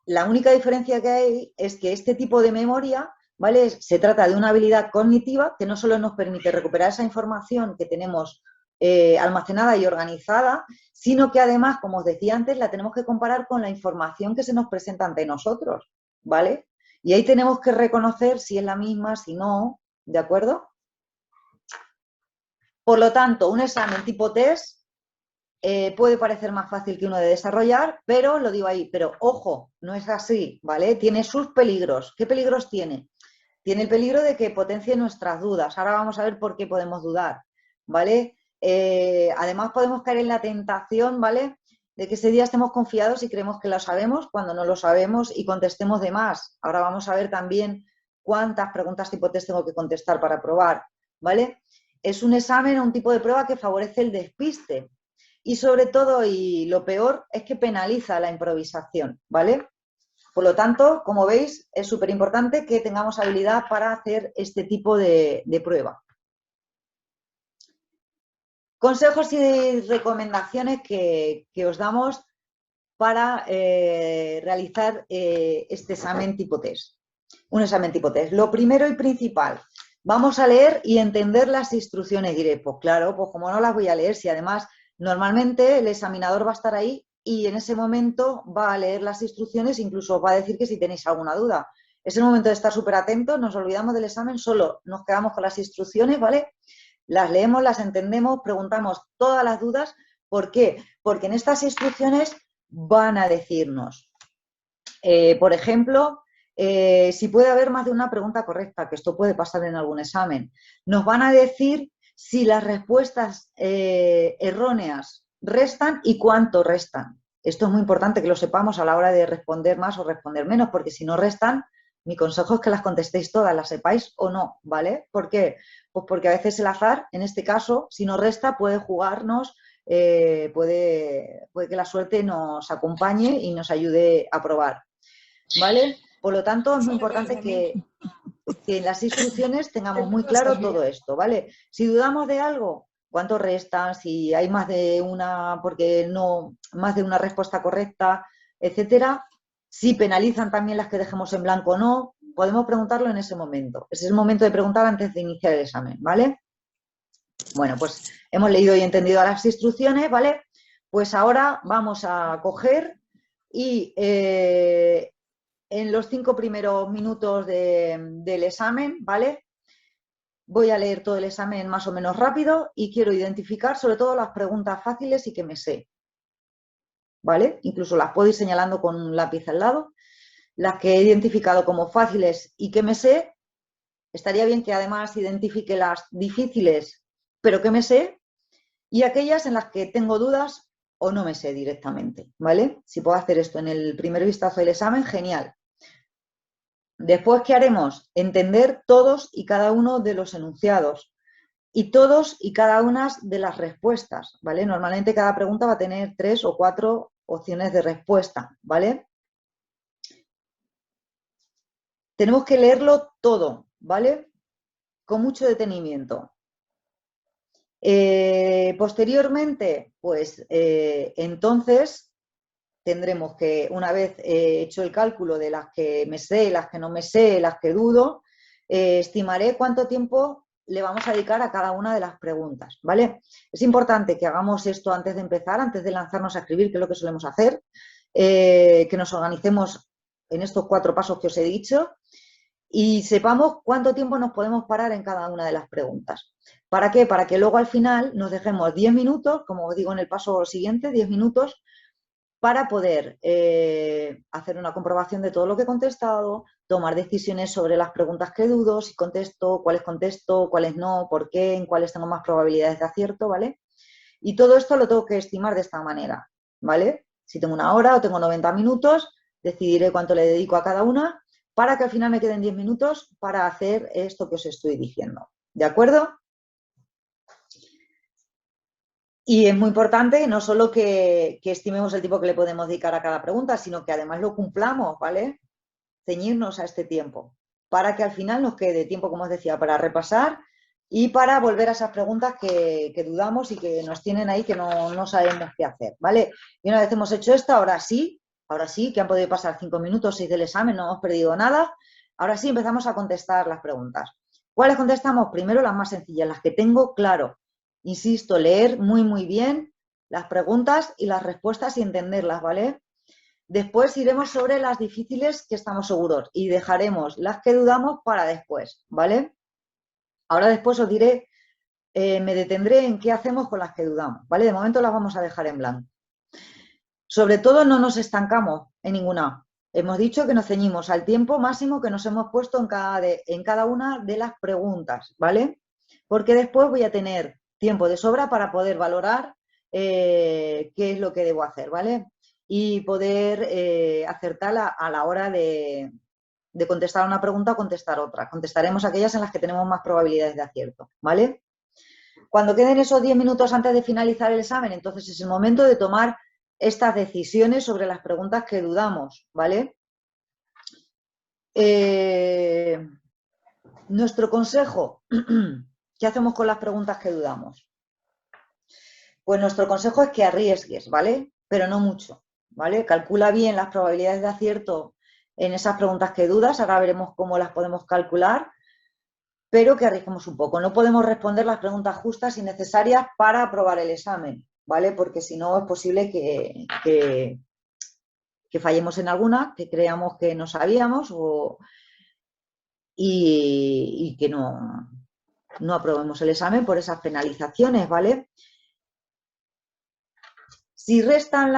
la única diferencia que hay es que este tipo de memoria, ¿vale? Se trata de una habilidad cognitiva que no solo nos permite recuperar esa información que tenemos almacenada y organizada, sino que además, como os decía antes, la tenemos que comparar con la información que se nos presenta ante nosotros, ¿vale? Y ahí tenemos que reconocer si es la misma, si no, ¿de acuerdo? Por lo tanto, un examen tipo test puede parecer más fácil que uno de desarrollar, pero lo digo ahí, pero ojo, no es así, ¿vale? Tiene sus peligros. ¿Qué peligros tiene? Tiene el peligro de que potencie nuestras dudas. Ahora vamos a ver por qué podemos dudar, ¿vale? Además podemos caer en la tentación, ¿vale?, de que ese día estemos confiados y creemos que lo sabemos cuando no lo sabemos y contestemos de más. Ahora vamos a ver también cuántas preguntas tipo test tengo que contestar para probar, ¿vale? Es un examen, un tipo de prueba que favorece el despiste y sobre todo, y lo peor, es que penaliza la improvisación, ¿vale? Por lo tanto, como veis, es súper importante que tengamos habilidad para hacer este tipo de prueba. Consejos y recomendaciones que os damos para realizar este examen tipo test. Un examen tipo test. Lo primero y principal, vamos a leer y entender las instrucciones. Diré, pues claro, pues como no las voy a leer, si además normalmente el examinador va a estar ahí y en ese momento va a leer las instrucciones, incluso os va a decir que si tenéis alguna duda. Es el momento de estar súper atentos, nos olvidamos del examen, solo nos quedamos con las instrucciones, ¿vale? Las leemos, las entendemos, preguntamos todas las dudas. ¿Por qué? Porque en estas instrucciones van a decirnos, por ejemplo, si puede haber más de una pregunta correcta, que esto puede pasar en algún examen. Nos van a decir si las respuestas erróneas restan y cuánto restan. Esto es muy importante que lo sepamos a la hora de responder más o responder menos, porque si no restan, mi consejo es que las contestéis todas, las sepáis o no, ¿vale? ¿Por qué? Pues porque a veces el azar, en este caso, si no resta, puede jugarnos, puede que la suerte nos acompañe y nos ayude a probar, ¿vale? Por lo tanto, es muy importante que en las instrucciones tengamos muy claro todo esto, ¿vale? Si dudamos de algo, cuánto restan, si hay más de una, porque no, más de una respuesta correcta, etcétera, si penalizan también las que dejemos en blanco o no, podemos preguntarlo en ese momento. Ese es el momento de preguntar antes de iniciar el examen, ¿vale? Bueno, pues hemos leído y entendido las instrucciones, ¿vale? Pues ahora vamos a coger y en los 5 primeros minutos del examen, ¿vale? Voy a leer todo el examen más o menos rápido y quiero identificar sobre todo las preguntas fáciles y que me sé, ¿vale? Incluso las puedo ir señalando con un lápiz al lado. Las que he identificado como fáciles y que me sé, estaría bien que además identifique las difíciles, pero que me sé, y aquellas en las que tengo dudas o no me sé directamente, ¿vale? Si puedo hacer esto en el primer vistazo del examen, genial. Después, ¿qué haremos? Entender todos y cada uno de los enunciados y todos y cada una de las respuestas, ¿vale? Normalmente cada pregunta va a tener 3 o 4 opciones de respuesta, ¿vale? Tenemos que leerlo todo, ¿vale? Con mucho detenimiento. Posteriormente, pues entonces tendremos que, una vez hecho el cálculo de las que me sé, las que no me sé, las que dudo, estimaré cuánto tiempo le vamos a dedicar a cada una de las preguntas, ¿vale? Es importante que hagamos esto antes de empezar, antes de lanzarnos a escribir, que es lo que solemos hacer, que nos organicemos en estos 4 pasos que os he dicho y sepamos cuánto tiempo nos podemos parar en cada una de las preguntas. ¿Para qué? Para que luego al final nos dejemos 10 minutos, como os digo en el paso siguiente, 10 minutos, para poder hacer una comprobación de todo lo que he contestado, tomar decisiones sobre las preguntas que dudo, si contesto, cuáles no, por qué, en cuáles tengo más probabilidades de acierto, ¿vale? Y todo esto lo tengo que estimar de esta manera, ¿vale? Si tengo 1 hora o tengo 90 minutos, decidiré cuánto le dedico a cada una para que al final me queden 10 minutos para hacer esto que os estoy diciendo, ¿de acuerdo? Y es muy importante no solo que estimemos el tiempo que le podemos dedicar a cada pregunta, sino que además lo cumplamos, ¿vale? Ceñirnos a este tiempo, para que al final nos quede tiempo, como os decía, para repasar y para volver a esas preguntas que dudamos y que nos tienen ahí que no sabemos qué hacer, ¿vale? Y una vez hemos hecho esto, ahora sí, que han podido pasar 5 minutos, 6 del examen, no hemos perdido nada, ahora sí empezamos a contestar las preguntas. ¿Cuáles contestamos? Primero las más sencillas, las que tengo claro. Insisto, leer muy bien las preguntas y las respuestas y entenderlas, ¿vale? Después iremos sobre las difíciles que estamos seguros y dejaremos las que dudamos para después, ¿vale? Ahora después os diré, me detendré en qué hacemos con las que dudamos, ¿vale? De momento las vamos a dejar en blanco. Sobre todo no nos estancamos en ninguna. Hemos dicho que nos ceñimos al tiempo máximo que nos hemos puesto en cada una de las preguntas, ¿vale? Porque después voy a tener tiempo de sobra para poder valorar qué es lo que debo hacer, ¿vale? Y poder acertar a la hora de contestar una pregunta o contestar otra. Contestaremos aquellas en las que tenemos más probabilidades de acierto, ¿vale? Cuando queden esos 10 minutos antes de finalizar el examen, entonces es el momento de tomar estas decisiones sobre las preguntas que dudamos, ¿vale? Nuestro consejo, ¿qué hacemos con las preguntas que dudamos? Pues nuestro consejo es que arriesgues, ¿vale? Pero no mucho, ¿vale? Calcula bien las probabilidades de acierto en esas preguntas que dudas, ahora veremos cómo las podemos calcular, pero que arriesguemos un poco. No podemos responder las preguntas justas y necesarias para aprobar el examen, ¿vale? Porque si no es posible que fallemos en alguna, que creamos que no sabíamos y que no aprobemos el examen por esas penalizaciones, ¿vale? Si restan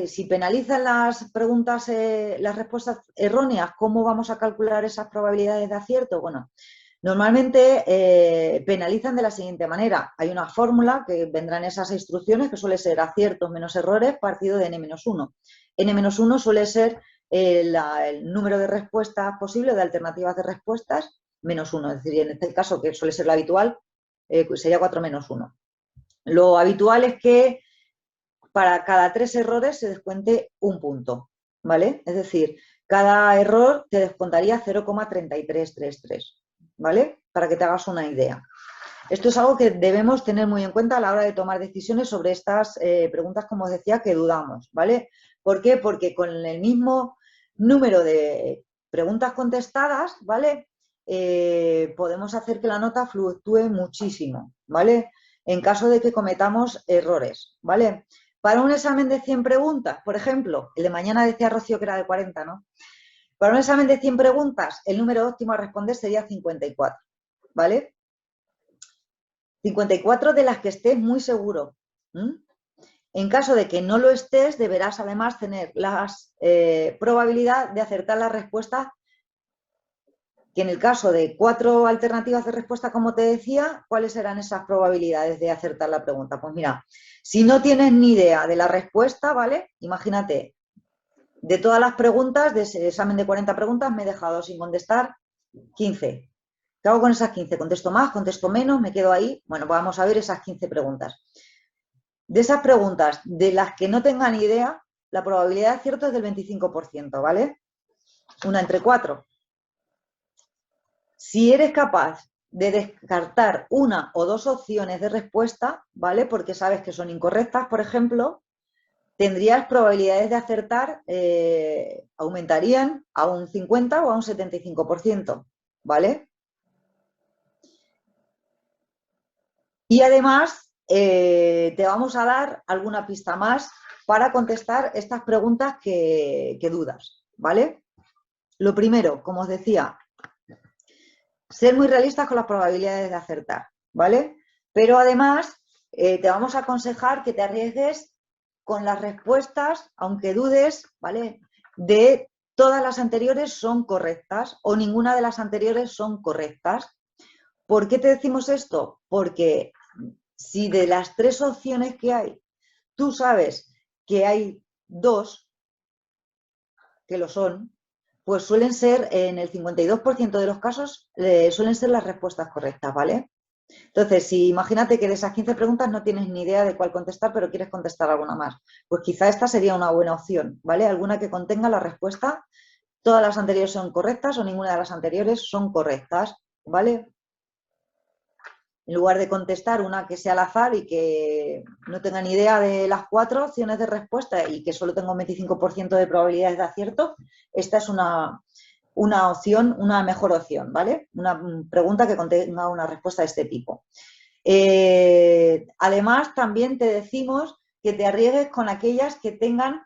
si penalizan las preguntas, las respuestas erróneas, ¿cómo vamos a calcular esas probabilidades de acierto? Bueno, normalmente penalizan de la siguiente manera. Hay una fórmula que vendrá en esas instrucciones que suele ser aciertos menos errores partido de n-1. n-1 suele ser el número de respuestas posibles, de alternativas de respuestas, menos 1. Es decir, en este caso, que suele ser lo habitual, sería 4 menos 1. Lo habitual es que para cada 3 errores se descuente un punto, ¿vale? Es decir, cada error te descontaría 0,3333, ¿vale? Para que te hagas una idea. Esto es algo que debemos tener muy en cuenta a la hora de tomar decisiones sobre estas preguntas, como os decía, que dudamos, ¿vale? ¿Por qué? Porque con el mismo número de preguntas contestadas, ¿vale? Podemos hacer que la nota fluctúe muchísimo, ¿vale? En caso de que cometamos errores, ¿vale? Para un examen de 100 preguntas, por ejemplo, el de mañana decía Rocío que era de 40, ¿no? Para un examen de 100 preguntas, el número óptimo a responder sería 54, ¿vale? 54 de las que estés muy seguro. En caso de que no lo estés, deberás además tener la probabilidad de acertar la respuesta, que en el caso de 4 alternativas de respuesta, como te decía, ¿cuáles serán esas probabilidades de acertar la pregunta? Pues mira, si no tienes ni idea de la respuesta, ¿vale? Imagínate, de todas las preguntas, de ese examen de 40 preguntas, me he dejado sin contestar 15. ¿Qué hago con esas 15? ¿Contesto más? ¿Contesto menos? ¿Me quedo ahí? Bueno, pues vamos a ver esas 15 preguntas. De esas preguntas, de las que no tengan idea, la probabilidad de acierto es del 25%, ¿vale? Una entre 4. Si eres capaz de descartar una o dos opciones de respuesta, ¿vale? Porque sabes que son incorrectas, por ejemplo, tendrías probabilidades de acertar, aumentarían a un 50 o a un 75%, ¿vale? Y además te vamos a dar alguna pista más para contestar estas preguntas que dudas, ¿vale? Lo primero, como os decía, ser muy realistas con las probabilidades de acertar, ¿vale? Pero además te vamos a aconsejar que te arriesgues con las respuestas, aunque dudes, ¿vale? De todas las anteriores son correctas o ninguna de las anteriores son correctas. ¿Por qué te decimos esto? Porque si de las 3 opciones que hay, tú sabes que hay 2 que lo son, pues suelen ser, en el 52% de los casos, suelen ser las respuestas correctas, ¿vale? Entonces, si imagínate que de esas 15 preguntas no tienes ni idea de cuál contestar, pero quieres contestar alguna más, pues quizá esta sería una buena opción, ¿vale? Alguna que contenga la respuesta, todas las anteriores son correctas o ninguna de las anteriores son correctas, ¿vale? En lugar de contestar una que sea al azar y que no tenga ni idea de las 4 opciones de respuesta y que solo tenga un 25% de probabilidades de acierto, esta es una opción, una mejor opción, ¿vale? Una pregunta que contenga una respuesta de este tipo. Además, también te decimos que te arriesgues con aquellas que tengan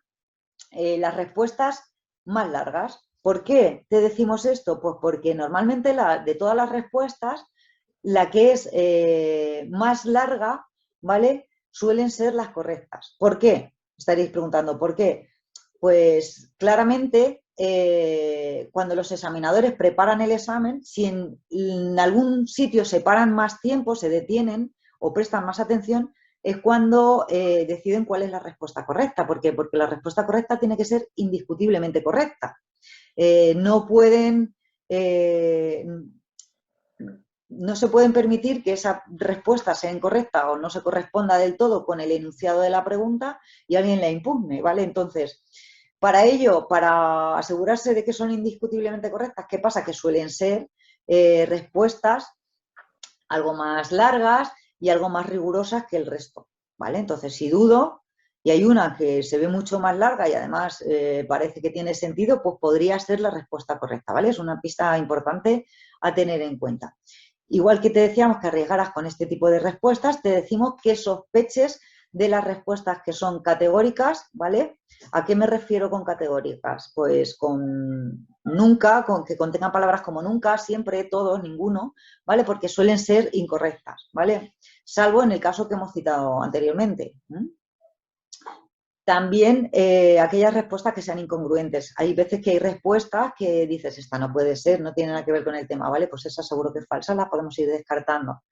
las respuestas más largas. ¿Por qué te decimos esto? Pues porque normalmente de todas las respuestas, la que es más larga, ¿vale? Suelen ser las correctas. ¿Por qué? Estaréis preguntando, ¿por qué? Pues claramente, cuando los examinadores preparan el examen, si en algún sitio se paran más tiempo, se detienen o prestan más atención, es cuando deciden cuál es la respuesta correcta. ¿Por qué? Porque la respuesta correcta tiene que ser indiscutiblemente correcta. No se pueden permitir que esa respuesta sea incorrecta o no se corresponda del todo con el enunciado de la pregunta y alguien la impugne, ¿vale? Entonces, para ello, para asegurarse de que son indiscutiblemente correctas, ¿qué pasa? Que suelen ser respuestas algo más largas y algo más rigurosas que el resto, ¿vale? Entonces, si dudo y hay una que se ve mucho más larga y además parece que tiene sentido, pues podría ser la respuesta correcta, ¿vale? Es una pista importante a tener en cuenta. Igual que te decíamos que arriesgaras con este tipo de respuestas, te decimos que sospeches de las respuestas que son categóricas, ¿vale? ¿A qué me refiero con categóricas? Pues con nunca, con que contengan palabras como nunca, siempre, todos, ninguno, ¿vale? Porque suelen ser incorrectas, ¿vale? Salvo en el caso que hemos citado anteriormente. También aquellas respuestas que sean incongruentes. Hay veces que hay respuestas que dices, esta no puede ser, no tiene nada que ver con el tema, ¿vale? Pues esa seguro que es falsa, las podemos ir descartando,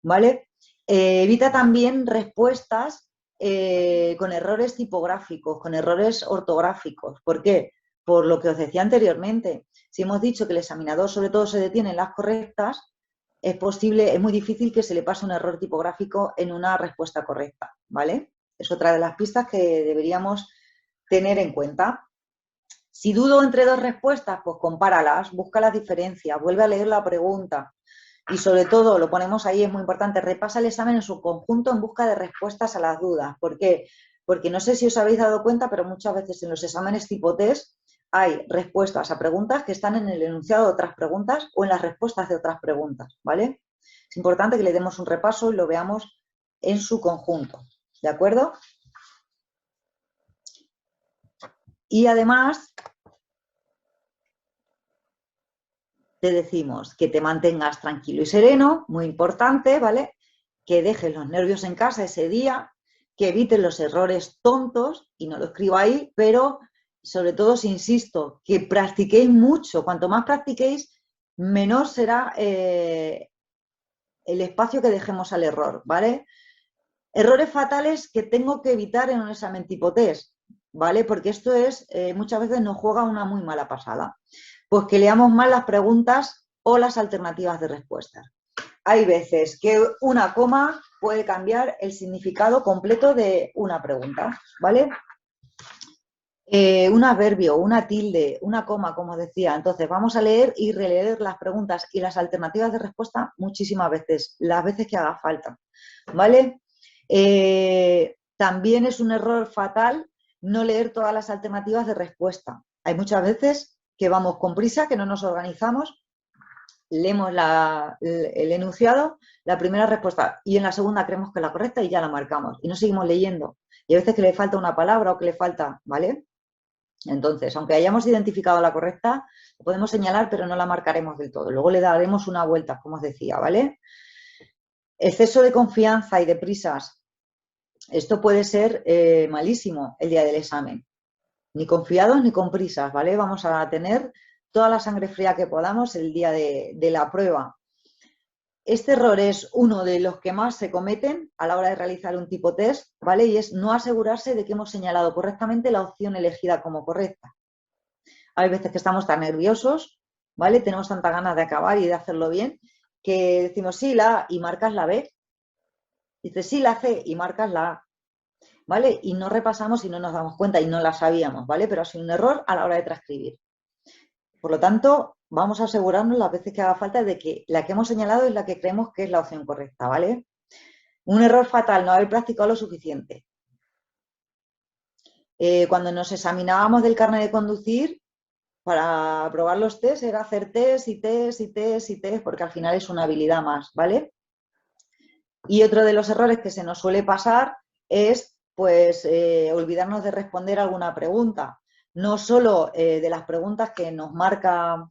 ¿vale? Evita también respuestas con errores tipográficos, con errores ortográficos. ¿Por qué? Por lo que os decía anteriormente. Si hemos dicho que el examinador sobre todo se detiene en las correctas, es muy difícil que se le pase un error tipográfico en una respuesta correcta, ¿vale? Es otra de las pistas que deberíamos tener en cuenta. Si dudo entre 2 respuestas, pues compáralas, busca las diferencias, vuelve a leer la pregunta y sobre todo, lo ponemos ahí, es muy importante, repasa el examen en su conjunto en busca de respuestas a las dudas. ¿Por qué? Porque no sé si os habéis dado cuenta, pero muchas veces en los exámenes tipo test hay respuestas a preguntas que están en el enunciado de otras preguntas o en las respuestas de otras preguntas, ¿vale? Es importante que le demos un repaso y lo veamos en su conjunto. ¿De acuerdo? Y además, te decimos que te mantengas tranquilo y sereno, muy importante, ¿vale? Que dejes los nervios en casa ese día, que evites los errores tontos, y no lo escribo ahí, pero sobre todo os insisto, que practiquéis mucho. Cuanto más practiquéis, menor será el espacio que dejemos al error, ¿vale? Errores fatales que tengo que evitar en un examen tipo test, ¿vale? Porque esto es, muchas veces nos juega una muy mala pasada. Pues que leamos mal las preguntas o las alternativas de respuesta. hay veces que una coma puede cambiar el significado completo de una pregunta, ¿vale? Un adverbio, una tilde, una coma, como decía. Entonces, vamos a leer y releer las preguntas y las alternativas de respuesta muchísimas veces, las veces que haga falta, ¿vale? También es un error fatal no leer todas las alternativas de respuesta. Hay muchas veces que vamos con prisa, que no nos organizamos, leemos el enunciado, la primera respuesta, y en la segunda creemos que es la correcta y ya la marcamos. Y no seguimos leyendo. Y a veces que le falta una palabra o que le falta, ¿vale? Entonces, aunque hayamos identificado la correcta, la podemos señalar, pero no la marcaremos del todo. Luego le daremos una vuelta, como os decía, ¿vale? Exceso de confianza y de prisas. Esto puede ser malísimo el día del examen. Ni confiados ni con prisas, ¿vale? Vamos a tener toda la sangre fría que podamos el día de la prueba. Este error es uno de los que más se cometen a la hora de realizar un tipo test, ¿vale? Y es no asegurarse de que hemos señalado correctamente la opción elegida como correcta. Hay veces que estamos tan nerviosos, ¿vale? Tenemos tanta ganas de acabar y de hacerlo bien, que decimos sí, la A, y marcas la B. Dices sí, la C, y marcas la A, ¿vale? Y no repasamos y no nos damos cuenta y no la sabíamos, ¿vale? Pero ha sido un error a la hora de transcribir. Por lo tanto, vamos a asegurarnos las veces que haga falta de que la que hemos señalado es la que creemos que es la opción correcta, ¿vale? Un error fatal, no haber practicado lo suficiente. Cuando nos examinábamos del carnet de conducir, para aprobar los test era hacer test y test y test y test, porque al final es una habilidad más, ¿vale? Y otro de los errores que se nos suele pasar es, pues, olvidarnos de responder alguna pregunta. No solo de las preguntas que nos marca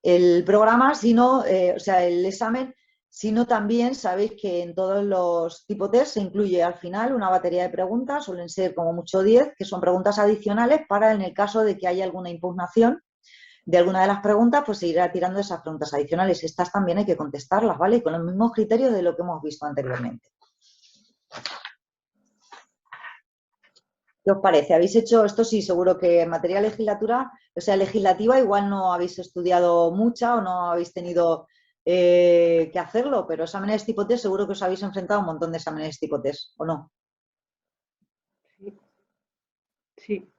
el programa, sino, o sea, el examen, sino también sabéis que en todos los tipos test se incluye al final una batería de preguntas, suelen ser como mucho 10, que son preguntas adicionales para en el caso de que haya alguna impugnación de alguna de las preguntas, pues se irá tirando esas preguntas adicionales. Estas también hay que contestarlas, ¿vale? Y con los mismos criterios de lo que hemos visto anteriormente. ¿Qué os parece? ¿Habéis hecho esto? Sí, seguro que en materia legislatura, o sea, legislativa, igual no habéis estudiado mucha o no habéis tenido que hacerlo, pero exámenes tipo test seguro que os habéis enfrentado a un montón de exámenes tipo test, ¿o no? Sí. Sí.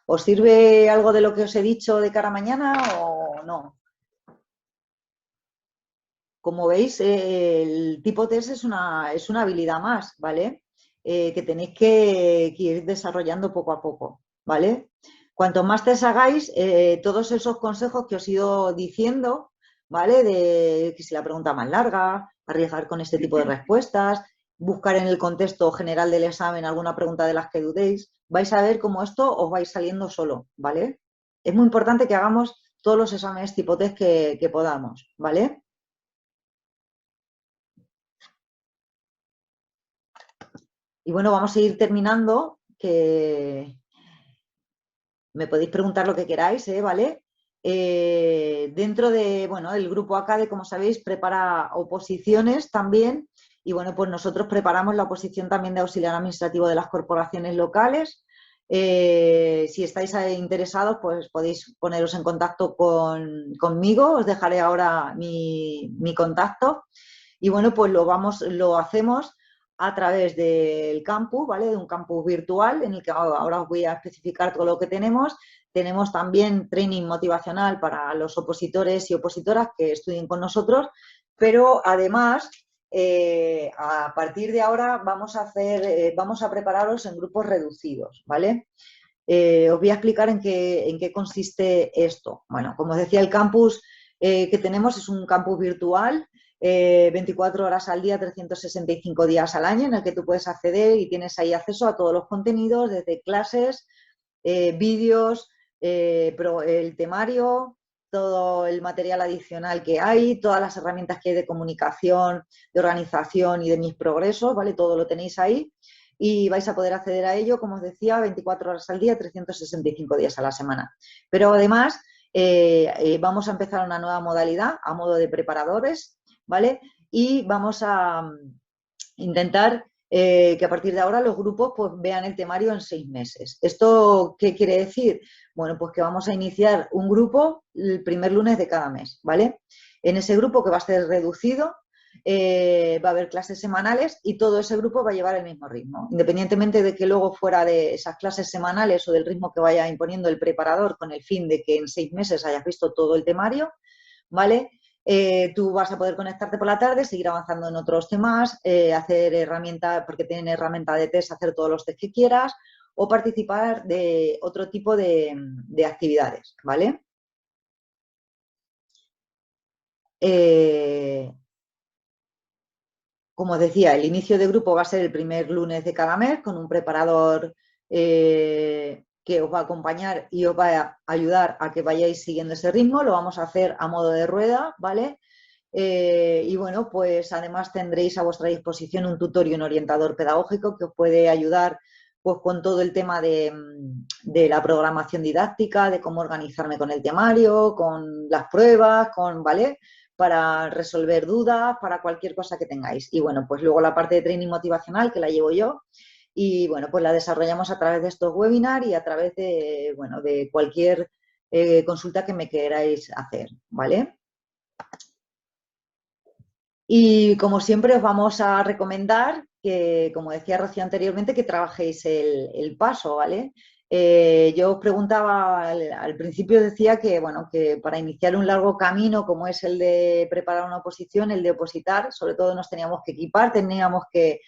¿Os sirve algo de lo que os he dicho de cara a mañana o no? Como veis, el tipo test es una habilidad más, ¿vale? Que tenéis que ir desarrollando poco a poco, ¿vale? Cuanto más test hagáis, todos esos consejos que os he ido diciendo, ¿vale? De que si la pregunta más larga, arriesgar con este tipo de respuestas, buscar en el contexto general del examen alguna pregunta de las que dudéis, vais a ver cómo esto os vais saliendo solo, ¿vale? Es muy importante que hagamos todos los exámenes tipo test que podamos, ¿vale? Y bueno, vamos a ir terminando, que me podéis preguntar lo que queráis, ¿vale? Dentro de, bueno, el grupo ACADE, como sabéis, prepara oposiciones también. Y bueno, pues nosotros preparamos la oposición también de auxiliar administrativo de las corporaciones locales. Si estáis interesados, pues podéis poneros en contacto conmigo. Os dejaré ahora mi contacto. Y bueno, pues lo hacemos a través del campus, ¿vale? De un campus virtual en el que ahora os voy a especificar todo lo que tenemos. Tenemos también training motivacional para los opositores y opositoras que estudien con nosotros, pero además, a partir de ahora vamos a prepararos en grupos reducidos, ¿vale? Os voy a explicar en qué consiste esto. Bueno, como os decía, el campus que tenemos es un campus virtual, 24 horas al día, 365 días al año, en el que tú puedes acceder y tienes ahí acceso a todos los contenidos, desde clases, vídeos, el temario, todo el material adicional que hay, todas las herramientas que hay de comunicación, de organización y de mis progresos, ¿vale? Todo lo tenéis ahí y vais a poder acceder a ello, como os decía, 24 horas al día, 365 días a la semana. Pero además vamos a empezar una nueva modalidad a modo de preparadores, ¿vale? Y vamos a intentar que a partir de ahora los grupos pues, vean el temario en 6 meses. ¿Esto qué quiere decir? Bueno, pues que vamos a iniciar un grupo el primer lunes de cada mes, ¿vale? En ese grupo, que va a ser reducido, va a haber clases semanales y todo ese grupo va a llevar el mismo ritmo. Independientemente de que luego fuera de esas clases semanales o del ritmo que vaya imponiendo el preparador con el fin de que en 6 meses hayas visto todo el temario, ¿vale? Tú vas a poder conectarte por la tarde, seguir avanzando en otros temas, hacer herramientas, porque tienen herramienta de test, hacer todos los test que quieras, o participar de otro tipo de actividades, ¿vale? Como decía, el inicio de grupo va a ser el primer lunes de cada mes con un preparador que os va a acompañar y os va a ayudar a que vayáis siguiendo ese ritmo. Lo vamos a hacer a modo de rueda, ¿vale? Y bueno, pues además tendréis a vuestra disposición un tutor y un orientador pedagógico que os puede ayudar pues con todo el tema de la programación didáctica, de cómo organizarme con el temario, con las pruebas, ¿vale? Para resolver dudas, para cualquier cosa que tengáis. Y bueno, pues luego la parte de training motivacional, que la llevo yo, y bueno, pues la desarrollamos a través de estos webinars y a través de, bueno, de cualquier consulta que me queráis hacer, ¿vale? Y como siempre os vamos a recomendar que, como decía Rocío anteriormente, que trabajéis el paso, ¿vale? Yo os preguntaba, al principio decía que, bueno, que para iniciar un largo camino como es el de preparar una oposición, el de opositar, sobre todo nos teníamos que equipar, teníamos que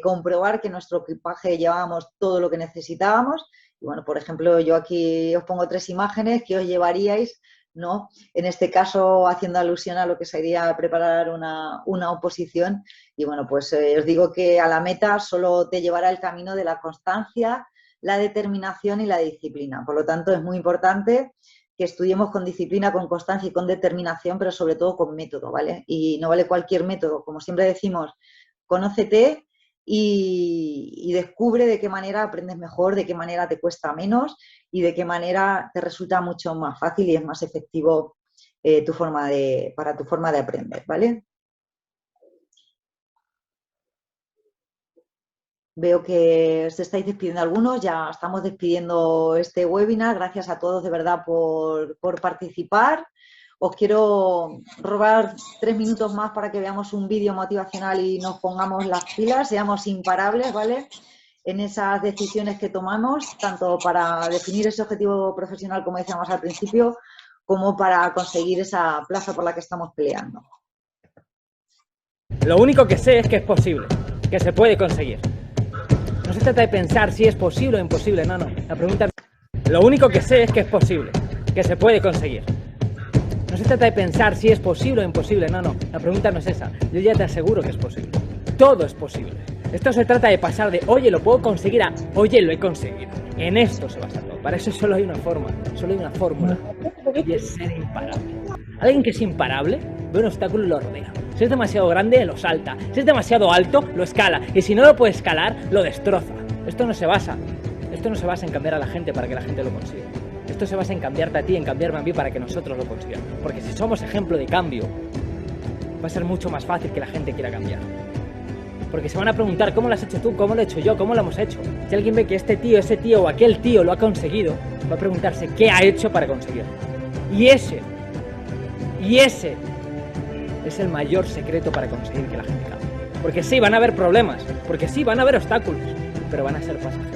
comprobar que en nuestro equipaje llevábamos todo lo que necesitábamos. Y bueno, por ejemplo, yo aquí os pongo 3 imágenes que os llevaríais, ¿no? En este caso, haciendo alusión a lo que sería preparar una oposición. Y bueno, pues os digo que a la meta solo te llevará el camino de la constancia, la determinación y la disciplina. Por lo tanto, es muy importante que estudiemos con disciplina, con constancia y con determinación, pero sobre todo con método, ¿vale? Y no vale cualquier método. Como siempre decimos, conócete y descubre de qué manera aprendes mejor, de qué manera te cuesta menos y de qué manera te resulta mucho más fácil y es más efectivo para tu forma de aprender, ¿vale? Veo que se estáis despidiendo algunos, ya estamos despidiendo este webinar. Gracias a todos de verdad por participar. Os quiero robar 3 minutos más para que veamos un vídeo motivacional y nos pongamos las pilas, seamos imparables, ¿vale? En esas decisiones que tomamos, tanto para definir ese objetivo profesional, como decíamos al principio, como para conseguir esa plaza por la que estamos peleando. Lo único que sé es que es posible, que se puede conseguir. No se trata de pensar si es posible o imposible, no. La pregunta es... Lo único que sé es que es posible, que se puede conseguir. No se trata de pensar si es posible o imposible, no. La pregunta no es esa. Yo ya te aseguro que es posible. Todo es posible. Esto se trata de pasar de, oye, lo puedo conseguir a, oye, lo he conseguido. En esto se basa todo. Para eso solo hay una forma, solo hay una fórmula. Y es ser imparable. Alguien que es imparable ve un obstáculo y lo rodea. Si es demasiado grande, lo salta. Si es demasiado alto, lo escala. Y si no lo puede escalar, lo destroza. Esto no se basa en cambiar a la gente para que la gente lo consiga. Esto se basa en cambiarte a ti, en cambiarme a mí para que nosotros lo consigamos. Porque si somos ejemplo de cambio, va a ser mucho más fácil que la gente quiera cambiar. Porque se van a preguntar, ¿cómo lo has hecho tú? ¿Cómo lo he hecho yo? ¿Cómo lo hemos hecho? Si alguien ve que este tío, ese tío o aquel tío lo ha conseguido, va a preguntarse qué ha hecho para conseguirlo. Y ese es el mayor secreto para conseguir que la gente cambie. Porque sí, van a haber problemas, porque sí, van a haber obstáculos, pero van a ser pasajeros.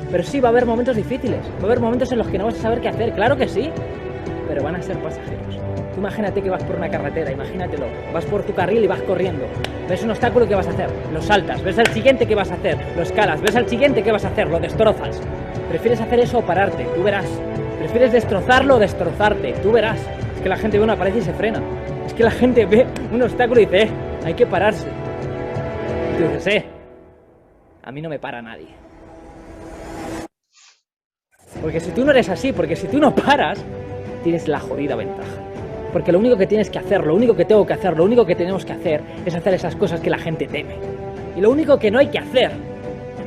Pero sí, va a haber momentos difíciles, va a haber momentos en los que no vas a saber qué hacer, claro que sí, pero van a ser pasajeros. Tú imagínate que vas por una carretera, imagínatelo, vas por tu carril y vas corriendo, ves un obstáculo, ¿qué vas a hacer? Lo saltas, ves al siguiente, ¿qué vas a hacer? Lo escalas, ves al siguiente, ¿qué vas a hacer? Lo destrozas. ¿Prefieres hacer eso o pararte? Tú verás. ¿Prefieres destrozarlo o destrozarte? Tú verás. Es que la gente ve una pared y se frena. Es que la gente ve un obstáculo y dice, hay que pararse. Y tú dices, a mí no me para nadie. Porque si tú no eres así, porque si tú no paras, tienes la jodida ventaja. Porque lo único que tienes que hacer, lo único que tengo que hacer, lo único que tenemos que hacer es hacer esas cosas que la gente teme. Y lo único que no hay que hacer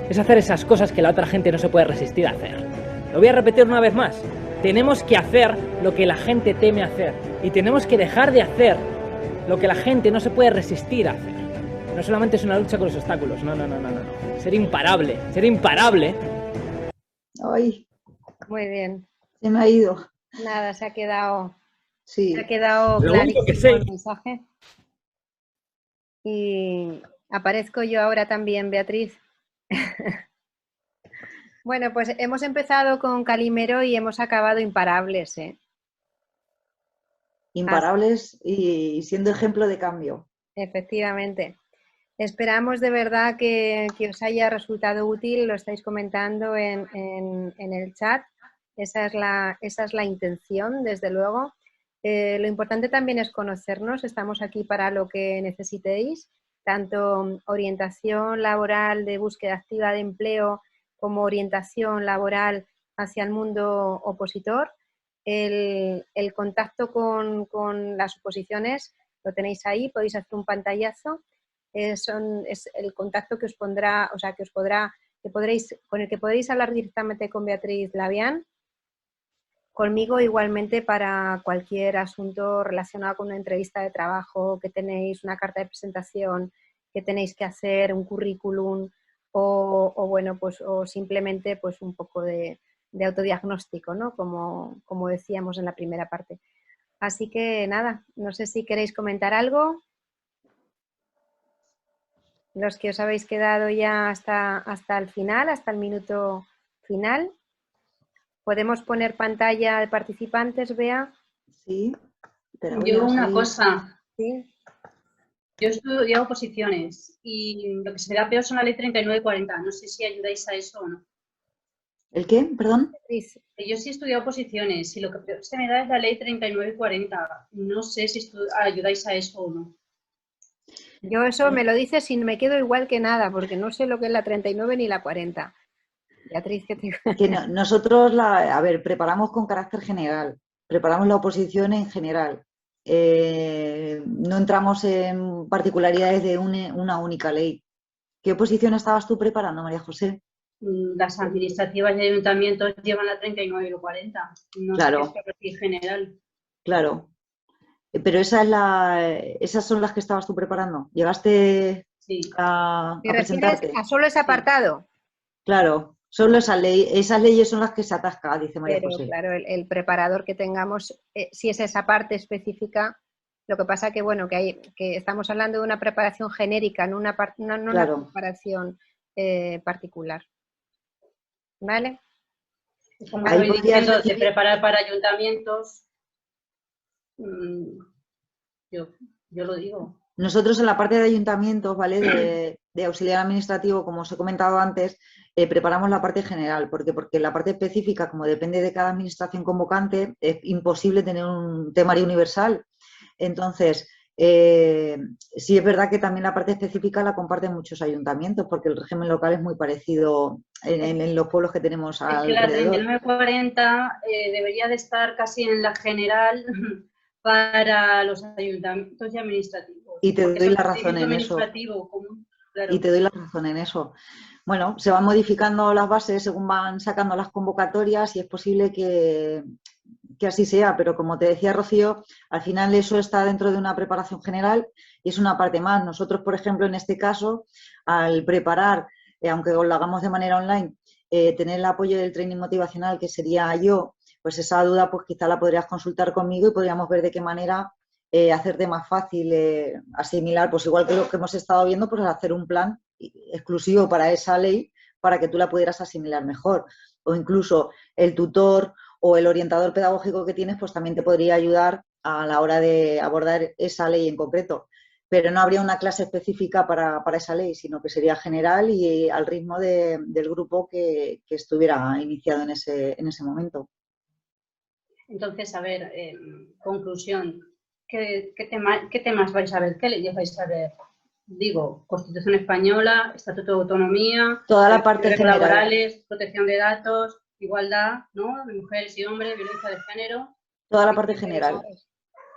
es hacer esas cosas que la otra gente no se puede resistir a hacer. Lo voy a repetir una vez más. Tenemos que hacer lo que la gente teme hacer. Y tenemos que dejar de hacer lo que la gente no se puede resistir a hacer. No solamente es una lucha con los obstáculos, no. Ser imparable, Ay, Muy bien. se me ha ido. Nada, se ha quedado. Sí. Ha quedado Lo único que clarísimo sé- el mensaje. Y aparezco yo ahora también, Beatriz. Bueno, pues hemos empezado con Calimero y hemos acabado imparables, ¿eh? Imparables y siendo ejemplo de cambio. Efectivamente. Esperamos de verdad que os haya resultado útil, lo estáis comentando en el chat. Esa es la intención, desde luego. Lo importante también es conocernos, estamos aquí para lo que necesitéis, tanto orientación laboral de búsqueda activa de empleo como orientación laboral hacia el mundo opositor. El contacto con las oposiciones lo tenéis ahí, podéis hacer un pantallazo. Es el contacto que os pondrá, o sea, con el que podréis hablar directamente con Beatriz Labián, conmigo igualmente para cualquier asunto relacionado con una entrevista de trabajo, que tenéis una carta de presentación, que tenéis que hacer un currículum o bueno, pues o simplemente pues un poco de autodiagnóstico, ¿no? Como decíamos en la primera parte. Así que nada, no sé si queréis comentar algo. Los que os habéis quedado ya hasta el final, hasta el minuto final. ¿Podemos poner pantalla de participantes, Bea? Sí. Pero voy Yo a una salir. cosa, Sí. yo he estudiado oposiciones y lo que se me da peor son la ley 3940. No sé si ayudáis a eso o no. ¿El qué? Perdón. Yo sí he estudiado oposiciones y lo que peor se me da es la ley 3940. No sé si ayudáis a eso o no. Yo eso me lo dices y me quedo igual que nada, porque no sé lo que es la 39 ni la 40. Beatriz, ¿qué te... Que nosotros, a ver, preparamos con carácter general, preparamos la oposición en general. No entramos en particularidades de una única ley. ¿Qué oposición estabas tú preparando, María José? Las administrativas y ayuntamientos llevan la 39 y la 40. No Claro. sé qué es general. Claro. Pero esas son las que estabas tú preparando. ¿Llegaste Sí. a ¿Te refieres presentarte? a solo ese apartado? Claro, solo esas leyes son las que se atasca, dice María Pero José. claro, el preparador que tengamos, si es esa parte específica, lo que pasa que bueno, que estamos hablando de una preparación genérica, no una Claro. preparación particular. ¿Vale? Como Ahí estoy podrías diciendo, de recibir- preparar para ayuntamientos, yo lo digo. Nosotros en la parte de ayuntamientos, ¿vale? De auxiliar administrativo, como os he comentado antes, preparamos la parte general, porque la parte específica, como depende de cada administración convocante, es imposible tener un temario universal. Entonces, sí es verdad que también la parte específica la comparten muchos ayuntamientos, porque el régimen local es muy parecido en los pueblos que tenemos alrededor. Es que la 3940 debería de estar casi en la general para los ayuntamientos y administrativos. Y te doy la razón en eso. Claro. Y te doy la razón en eso. Bueno, se van modificando las bases según van sacando las convocatorias y es posible que así sea, pero como te decía Rocío, al final eso está dentro de una preparación general y es una parte más. Nosotros, por ejemplo, en este caso, al preparar, aunque lo hagamos de manera online, tener el apoyo del training motivacional, que sería yo, pues esa duda pues quizá la podrías consultar conmigo y podríamos ver de qué manera hacerte más fácil asimilar, pues igual que lo que hemos estado viendo, pues hacer un plan exclusivo para esa ley para que tú la pudieras asimilar mejor. O incluso el tutor o el orientador pedagógico que tienes, pues también te podría ayudar a la hora de abordar esa ley en concreto. Pero no habría una clase específica para esa ley, sino que sería general y al ritmo del grupo que estuviera iniciado en ese momento. Entonces, a ver, conclusión. ¿Qué temas vais a ver? ¿Qué leyes vais a ver? Digo, Constitución Española, Estatuto de Autonomía, toda la parte general, laborales, protección de datos, igualdad, ¿no? De mujeres y hombres, violencia de género. Toda la parte general.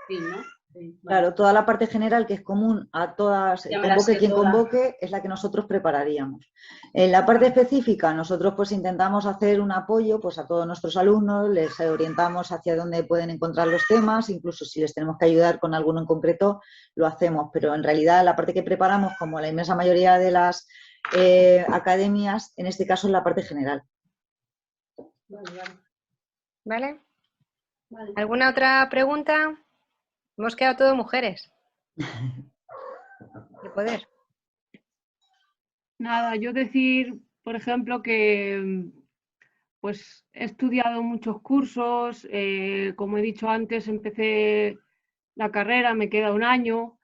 Sí, ¿no? Sí, vale. Claro, toda la parte general que es común a todas, convoque quien convoque, es la que nosotros prepararíamos. En la parte específica, nosotros pues intentamos hacer un apoyo pues a todos nuestros alumnos, les orientamos hacia dónde pueden encontrar los temas, incluso si les tenemos que ayudar con alguno en concreto, lo hacemos, pero en realidad la parte que preparamos, como la inmensa mayoría de las academias, en este caso es la parte general. ¿Vale? ¿Alguna otra pregunta? Hemos quedado todas mujeres. De poder. Nada, yo decir, por ejemplo, que pues he estudiado muchos cursos, como he dicho antes, empecé la carrera, me queda un año.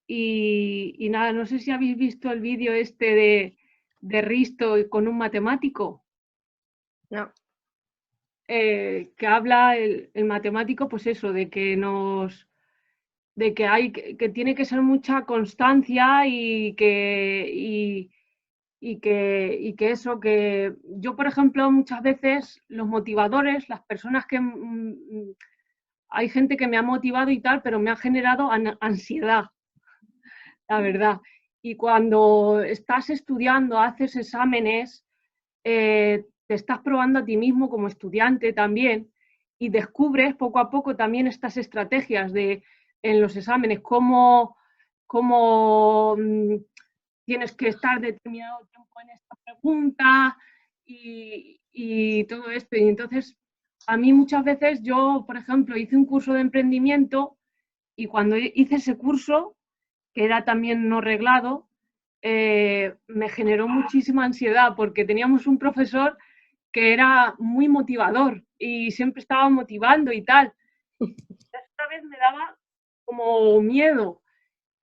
Y nada, no sé si habéis visto el vídeo este de Risto con un matemático. No. Que habla el matemático, pues eso, de que que tiene que ser mucha constancia y que eso, que yo, por ejemplo, muchas veces los motivadores, las personas que hay gente que me ha motivado y tal, pero me ha generado ansiedad, la verdad. Y cuando estás estudiando, haces exámenes, te estás probando a ti mismo como estudiante también y descubres poco a poco también estas estrategias en los exámenes, cómo tienes que estar determinado tiempo en esta pregunta y todo esto. Y entonces, a mí muchas veces yo, por ejemplo, hice un curso de emprendimiento y cuando hice ese curso, que era también no reglado, me generó muchísima ansiedad porque teníamos un profesor que era muy motivador y siempre estaba motivando y tal. Esta vez me daba como miedo.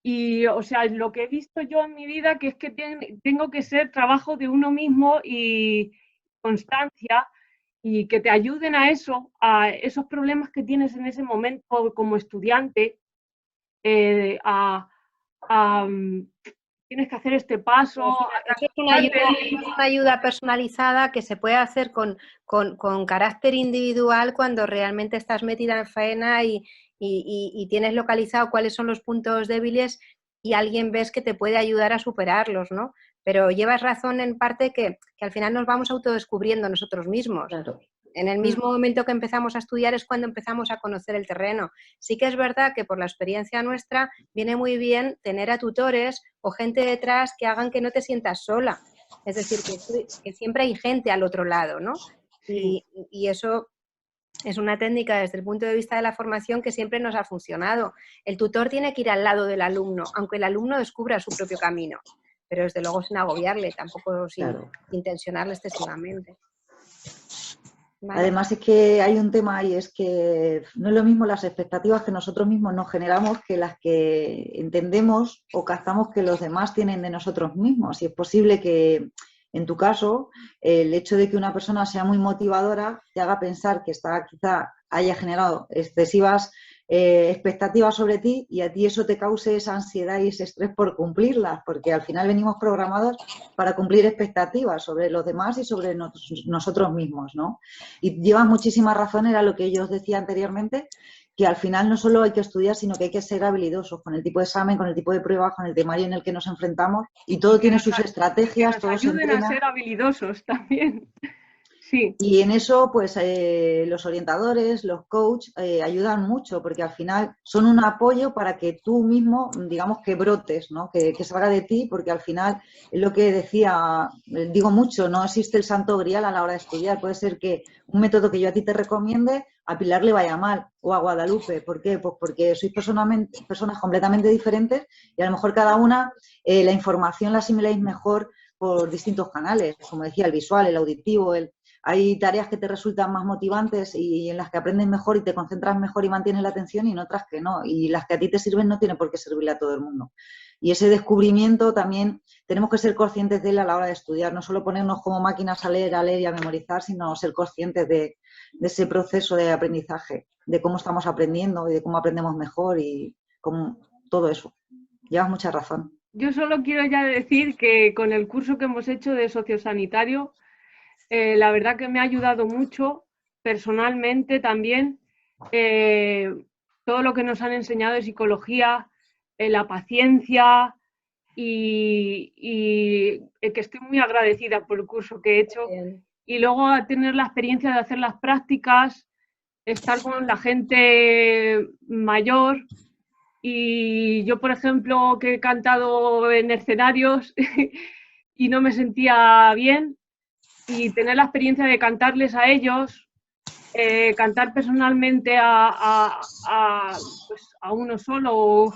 Y, o sea, lo que he visto yo en mi vida, que es que tengo que ser trabajo de uno mismo y constancia, y que te ayuden a eso, a esos problemas que tienes en ese momento como estudiante, tienes que hacer este paso. Eso es una ayuda personalizada que se puede hacer con carácter individual cuando realmente estás metida en faena y tienes localizado cuáles son los puntos débiles y alguien ves que te puede ayudar a superarlos, ¿no? Pero llevas razón en parte que al final nos vamos autodescubriendo nosotros mismos. Claro. En el mismo momento que empezamos a estudiar es cuando empezamos a conocer el terreno. Sí que es verdad que por la experiencia nuestra viene muy bien tener a tutores o gente detrás que hagan que no te sientas sola. Es decir, que siempre hay gente al otro lado, ¿no? Sí. Y eso es una técnica desde el punto de vista de la formación que siempre nos ha funcionado. El tutor tiene que ir al lado del alumno, aunque el alumno descubra su propio camino, pero desde luego sin agobiarle, tampoco sin tensionarle excesivamente. Vale. Además es que hay un tema y es que no es lo mismo las expectativas que nosotros mismos nos generamos que las que entendemos o captamos que los demás tienen de nosotros mismos. Y es posible que, en tu caso, el hecho de que una persona sea muy motivadora te haga pensar que quizá haya generado excesivas expectativas sobre ti y a ti eso te cause esa ansiedad y ese estrés por cumplirlas, porque al final venimos programados para cumplir expectativas sobre los demás y sobre nosotros mismos, ¿no? Y llevas muchísima razón, era lo que yo os decía anteriormente, que al final no solo hay que estudiar, sino que hay que ser habilidosos con el tipo de examen, con el tipo de pruebas, con el temario en el que nos enfrentamos y todo tiene sus estrategias, todo se entrena. Ayuden a ser habilidosos también. Sí. Y en eso, pues, los orientadores, los coaches, ayudan mucho, porque al final son un apoyo para que tú mismo, digamos, que brotes, ¿no? Que salga de ti, porque al final, es lo que decía, digo mucho, no existe el santo grial a la hora de estudiar. Puede ser que un método que yo a ti te recomiende, a Pilar le vaya mal, o a Guadalupe. ¿Por qué? Pues porque sois personas completamente diferentes y a lo mejor cada una la información la asimiláis mejor por distintos canales, como decía, el visual, el auditivo, hay tareas que te resultan más motivantes y en las que aprendes mejor y te concentras mejor y mantienes la atención y en otras que no. Y las que a ti te sirven no tienen por qué servirle a todo el mundo. Y ese descubrimiento también tenemos que ser conscientes de él a la hora de estudiar. No solo ponernos como máquinas a leer y a memorizar, sino ser conscientes de ese proceso de aprendizaje, de cómo estamos aprendiendo y de cómo aprendemos mejor y todo eso. Llevas mucha razón. Yo solo quiero ya decir que con el curso que hemos hecho de sociosanitario, la verdad que me ha ayudado mucho personalmente también. Todo lo que nos han enseñado de psicología, la paciencia y que estoy muy agradecida por el curso que he hecho. Bien. Y luego a tener la experiencia de hacer las prácticas, estar con la gente mayor. Y yo, por ejemplo, que he cantado en escenarios y no me sentía bien, y tener la experiencia de cantarles a ellos cantar personalmente pues, a uno solo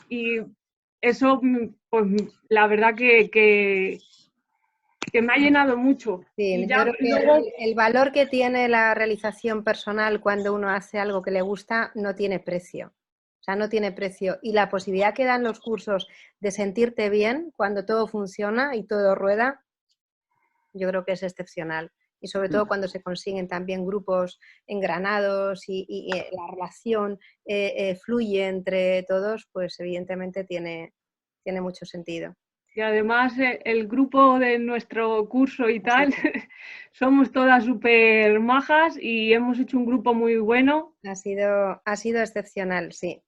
y eso, pues la verdad que me ha llenado mucho. Sí, Y yo ya creo que el valor que tiene la realización personal cuando uno hace algo que le gusta no tiene precio. O sea, no tiene precio. Y la posibilidad que dan los cursos de sentirte bien cuando todo funciona y todo rueda, yo creo que es excepcional. Y sobre todo cuando se consiguen también grupos engranados y la relación fluye entre todos, pues evidentemente tiene mucho sentido. Y además el grupo de nuestro curso y tal, somos todas súper majas y hemos hecho un grupo muy bueno. Ha sido excepcional, sí.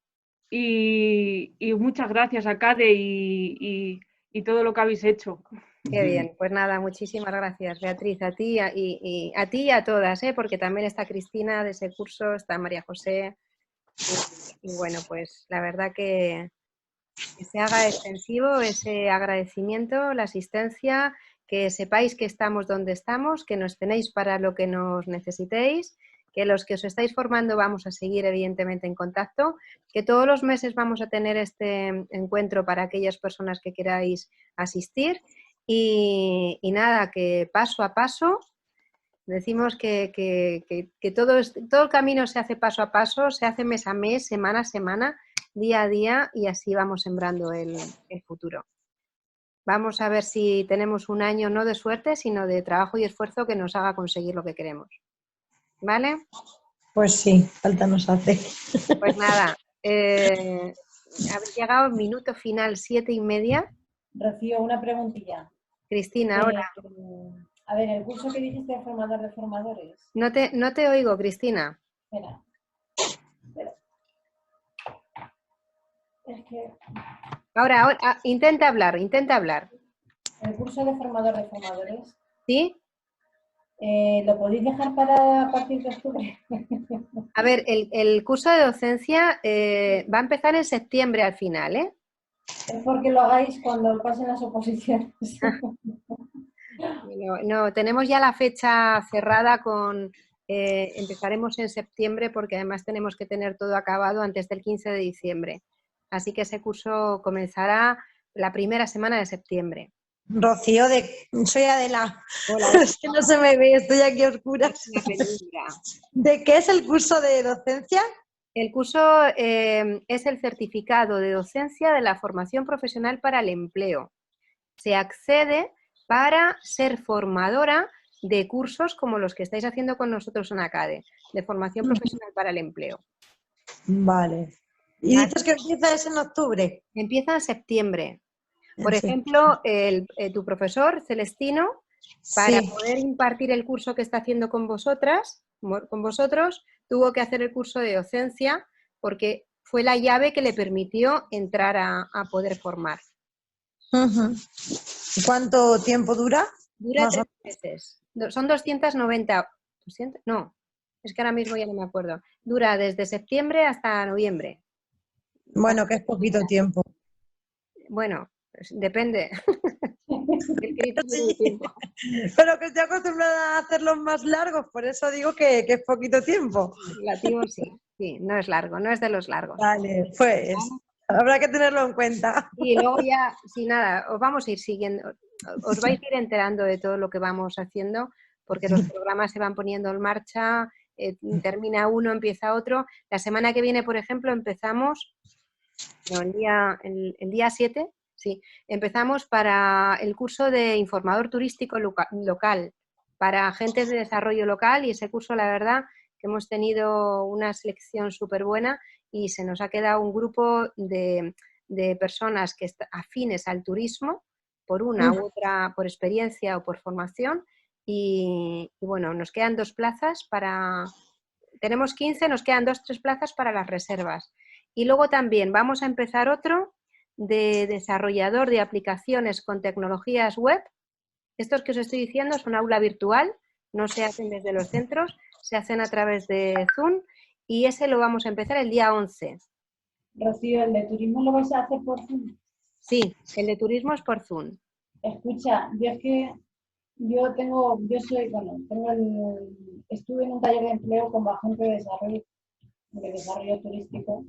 Y muchas gracias a Cade y todo lo que habéis hecho. Qué bien, pues nada, muchísimas gracias, Beatriz, a ti y a todas, porque también está Cristina de ese curso, está María José, y bueno, pues la verdad que se haga extensivo ese agradecimiento, la asistencia, que sepáis que estamos donde estamos, que nos tenéis para lo que nos necesitéis, que los que os estáis formando vamos a seguir evidentemente en contacto, que todos los meses vamos a tener este encuentro para aquellas personas que queráis asistir y nada, que paso a paso. Decimos que todo el camino se hace paso a paso, se hace mes a mes, semana a semana, día a día y así vamos sembrando el futuro. Vamos a ver si tenemos un año no de suerte, sino de trabajo y esfuerzo que nos haga conseguir lo que queremos. ¿Vale? Pues sí, falta nos hace. Pues nada, habéis llegado al minuto final 7:30. Rocío, una preguntilla. Cristina, ahora. A ver, el curso que dijiste de formador de formadores. No te oigo, Cristina. Espera. Es que... Ahora, intenta hablar. El curso de formador de formadores. ¿Sí? ¿Lo podéis dejar para a partir de octubre? A ver, el curso de docencia va a empezar en septiembre al final, ¿eh? Es porque lo hagáis cuando pasen las oposiciones. No, tenemos ya la fecha cerrada empezaremos en septiembre porque además tenemos que tener todo acabado antes del 15 de diciembre. Así que ese curso comenzará la primera semana de septiembre. Rocío, soy Adela. Hola. Es que no se me ve, estoy aquí a oscuras. ¿De qué es el curso de docencia? El curso es el certificado de docencia de la formación profesional para el empleo. Se accede para ser formadora de cursos como los que estáis haciendo con nosotros en ACADE, de formación profesional para el empleo. Vale. ¿Y dices que empieza en octubre? Empieza en septiembre. Por ejemplo, tu profesor, Celestino, para poder impartir el curso que está haciendo con vosotros, tuvo que hacer el curso de docencia porque fue la llave que le permitió entrar a poder formar. ¿Cuánto tiempo dura? Dura 3 meses. Son 290. No, es que ahora mismo ya no me acuerdo. Dura desde septiembre hasta noviembre. Bueno, que es poquito tiempo. Bueno, pues depende. Sí. Pero que estoy acostumbrada a hacerlos más largos, por eso digo que es poquito tiempo. Relativo sí, no es largo, no es de los largos. Vale, pues habrá que tenerlo en cuenta. Y luego ya, sin nada, os vamos a ir siguiendo, os vais a ir enterando de todo lo que vamos haciendo, porque los programas se van poniendo en marcha, termina uno, empieza otro. La semana que viene, por ejemplo, empezamos, el día 7, sí, empezamos para el curso de informador turístico local, para agentes de desarrollo local, y ese curso, la verdad, que hemos tenido una selección súper buena y se nos ha quedado un grupo de personas que afines al turismo, por una u otra, por experiencia o por formación, y bueno, nos quedan 2 plazas tenemos 15, nos quedan 2-3 plazas para las reservas. Y luego también vamos a empezar otro de desarrollador de aplicaciones con tecnologías web. Estos que os estoy diciendo son aula virtual, no se hacen desde los centros, se hacen a través de Zoom, y ese lo vamos a empezar el día 11. Rocío, ¿el de turismo lo vais a hacer por Zoom? Sí, el de turismo es por Zoom. Escucha, yo es que estuve en un taller de empleo como agente de desarrollo turístico,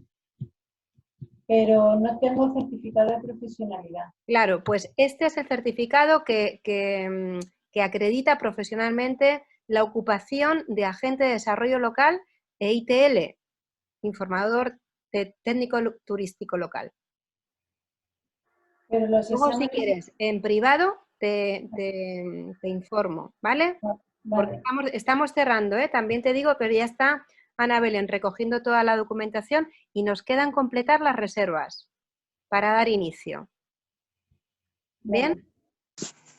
pero no tengo certificado de profesionalidad. Claro, pues este es el certificado que acredita profesionalmente la ocupación de agente de desarrollo local e ITL, informador técnico turístico local. Pero los Luego, exámenes... si quieres, en privado te informo, ¿vale? Porque Vale. estamos cerrando, ¿eh? También te digo que ya está Ana Belén recogiendo toda la documentación y nos quedan completar las reservas para dar inicio. ¿Bien? Vale.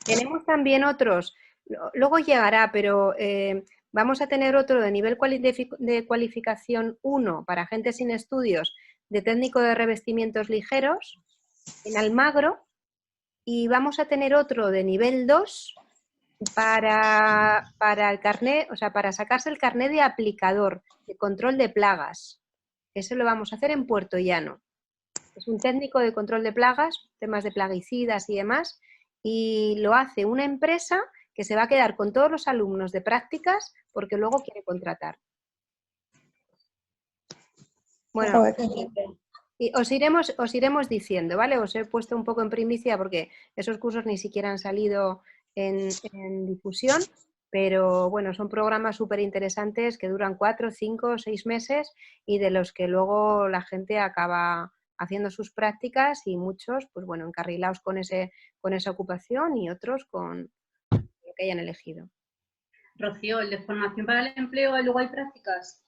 Tenemos también otros, luego llegará, pero vamos a tener otro de nivel de cualificación 1 para gente sin estudios de técnico de revestimientos ligeros en Almagro, y vamos a tener otro de nivel 2 para el carnet, o sea, para sacarse el carnet de aplicador, de control de plagas. Eso lo vamos a hacer en Puerto Llano. Es un técnico de control de plagas, temas de plaguicidas y demás, y lo hace una empresa que se va a quedar con todos los alumnos de prácticas porque luego quiere contratar. Bueno, y os iremos diciendo, ¿vale? Os he puesto un poco en primicia porque esos cursos ni siquiera han salido en difusión, pero bueno, son programas súper interesantes que duran 4, 5, 6 meses y de los que luego la gente acaba haciendo sus prácticas y muchos, pues bueno, encarrilados con esa ocupación y otros con lo que hayan elegido. Rocío, ¿el de formación para el empleo y luego hay prácticas?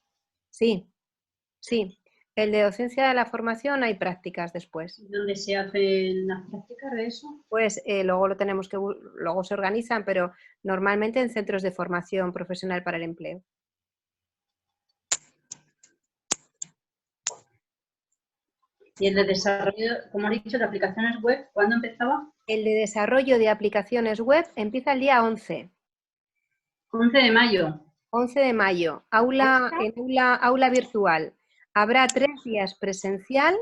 Sí, sí. El de docencia de la formación hay prácticas después. ¿Dónde se hacen las prácticas de eso? Pues luego luego se organizan, pero normalmente en centros de formación profesional para el empleo. ¿Y el de desarrollo, como he dicho, de aplicaciones web, cuándo empezaba? El de desarrollo de aplicaciones web empieza el día 11. 11 de mayo. 11 de mayo, aula virtual. Habrá 3 días presencial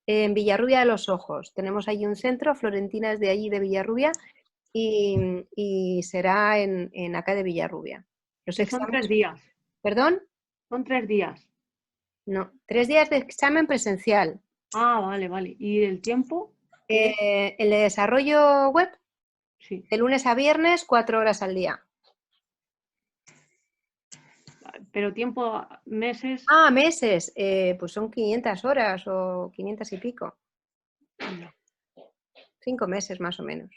en Villarrubia de los Ojos. Tenemos allí un centro, Florentina es de allí, de Villarrubia, y será en acá de Villarrubia. Son 3 días. ¿Perdón? Son 3 días. No, 3 días de examen presencial. Ah, vale, vale. ¿Y el tiempo? El de desarrollo web, Sí. de lunes a viernes, 4 horas al día. Pero tiempo, meses. Ah, meses, pues son 500 horas o 500 y pico. 5 meses más o menos.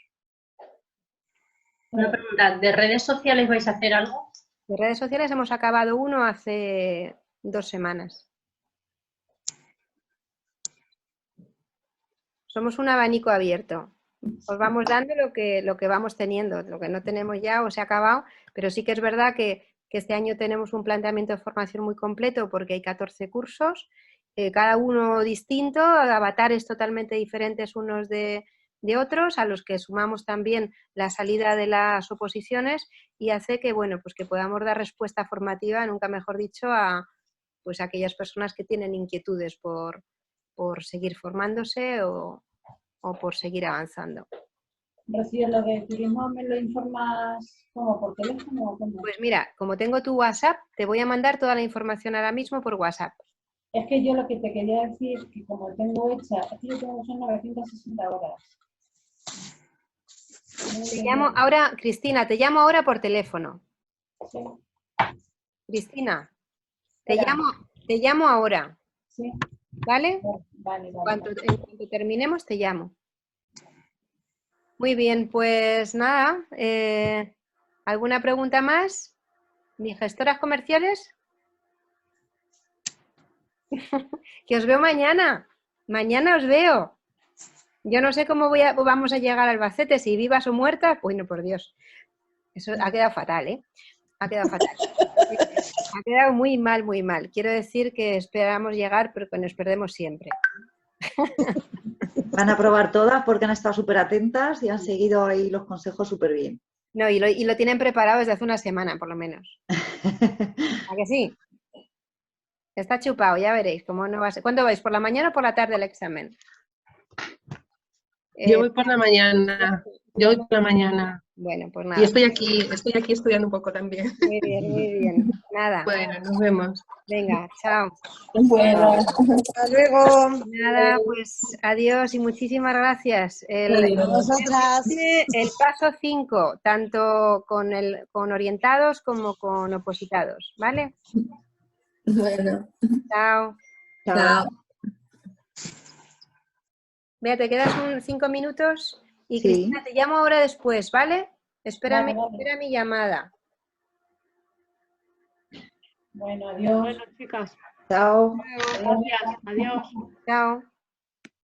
Una pregunta, ¿de redes sociales vais a hacer algo? De redes sociales hemos acabado uno hace 2 semanas. Somos un abanico abierto. Os vamos dando lo que vamos teniendo. Lo que no tenemos ya o se ha acabado, pero sí que es verdad que este año tenemos un planteamiento de formación muy completo porque hay 14 cursos, cada uno distinto, avatares totalmente diferentes unos de otros, a los que sumamos también la salida de las oposiciones y hace que, bueno, pues que podamos dar respuesta formativa, nunca mejor dicho, a pues, a aquellas personas que tienen inquietudes por seguir formándose o por seguir avanzando. Rocío, lo de turismo me lo informas como por teléfono o cómo? Pues mira, como tengo tu WhatsApp, te voy a mandar toda la información ahora mismo por WhatsApp. Es que yo lo que te quería decir, que como tengo hecha, es que yo tengo son 960 horas. Te llamo ahora, Cristina, te llamo ahora por teléfono. Sí. Cristina, te llamo ahora. Sí. ¿Vale? Vale. En cuanto terminemos, te llamo. Muy bien, pues nada. ¿Alguna pregunta más? ¿Mis gestoras comerciales? Que os veo mañana. Mañana os veo. Yo no sé cómo vamos a llegar a Albacete, si vivas o muertas. Bueno, por Dios. Eso ha quedado fatal, ¿eh? Ha quedado fatal. Ha quedado muy mal, muy mal. Quiero decir que esperamos llegar, pero que nos perdemos siempre. Van a probar todas porque han estado súper atentas y han seguido ahí los consejos súper bien. No, y lo tienen preparado desde hace una semana, por lo menos. ¿A que sí? Está chupado, ya veréis cómo no va a ser. ¿Cuándo vais? ¿Por la mañana o por la tarde el examen? Yo voy por la mañana. Bueno, pues Y nada. estoy aquí estudiando un poco también. Muy bien, muy bien. Nada. Bueno, nos vemos. Venga, chao. Bueno, Hasta luego. Nada, pues adiós y muchísimas gracias. A vosotras. El paso 5, tanto con orientados como con opositados, ¿vale? Bueno, Chao. chao. Vea, te quedas 5 minutos y Sí. Cristina, te llamo ahora después, ¿vale? Espérame, Vale, vale. espera mi llamada. bueno, adiós. Bueno, chicas, Chao. gracias. Adiós. Chao.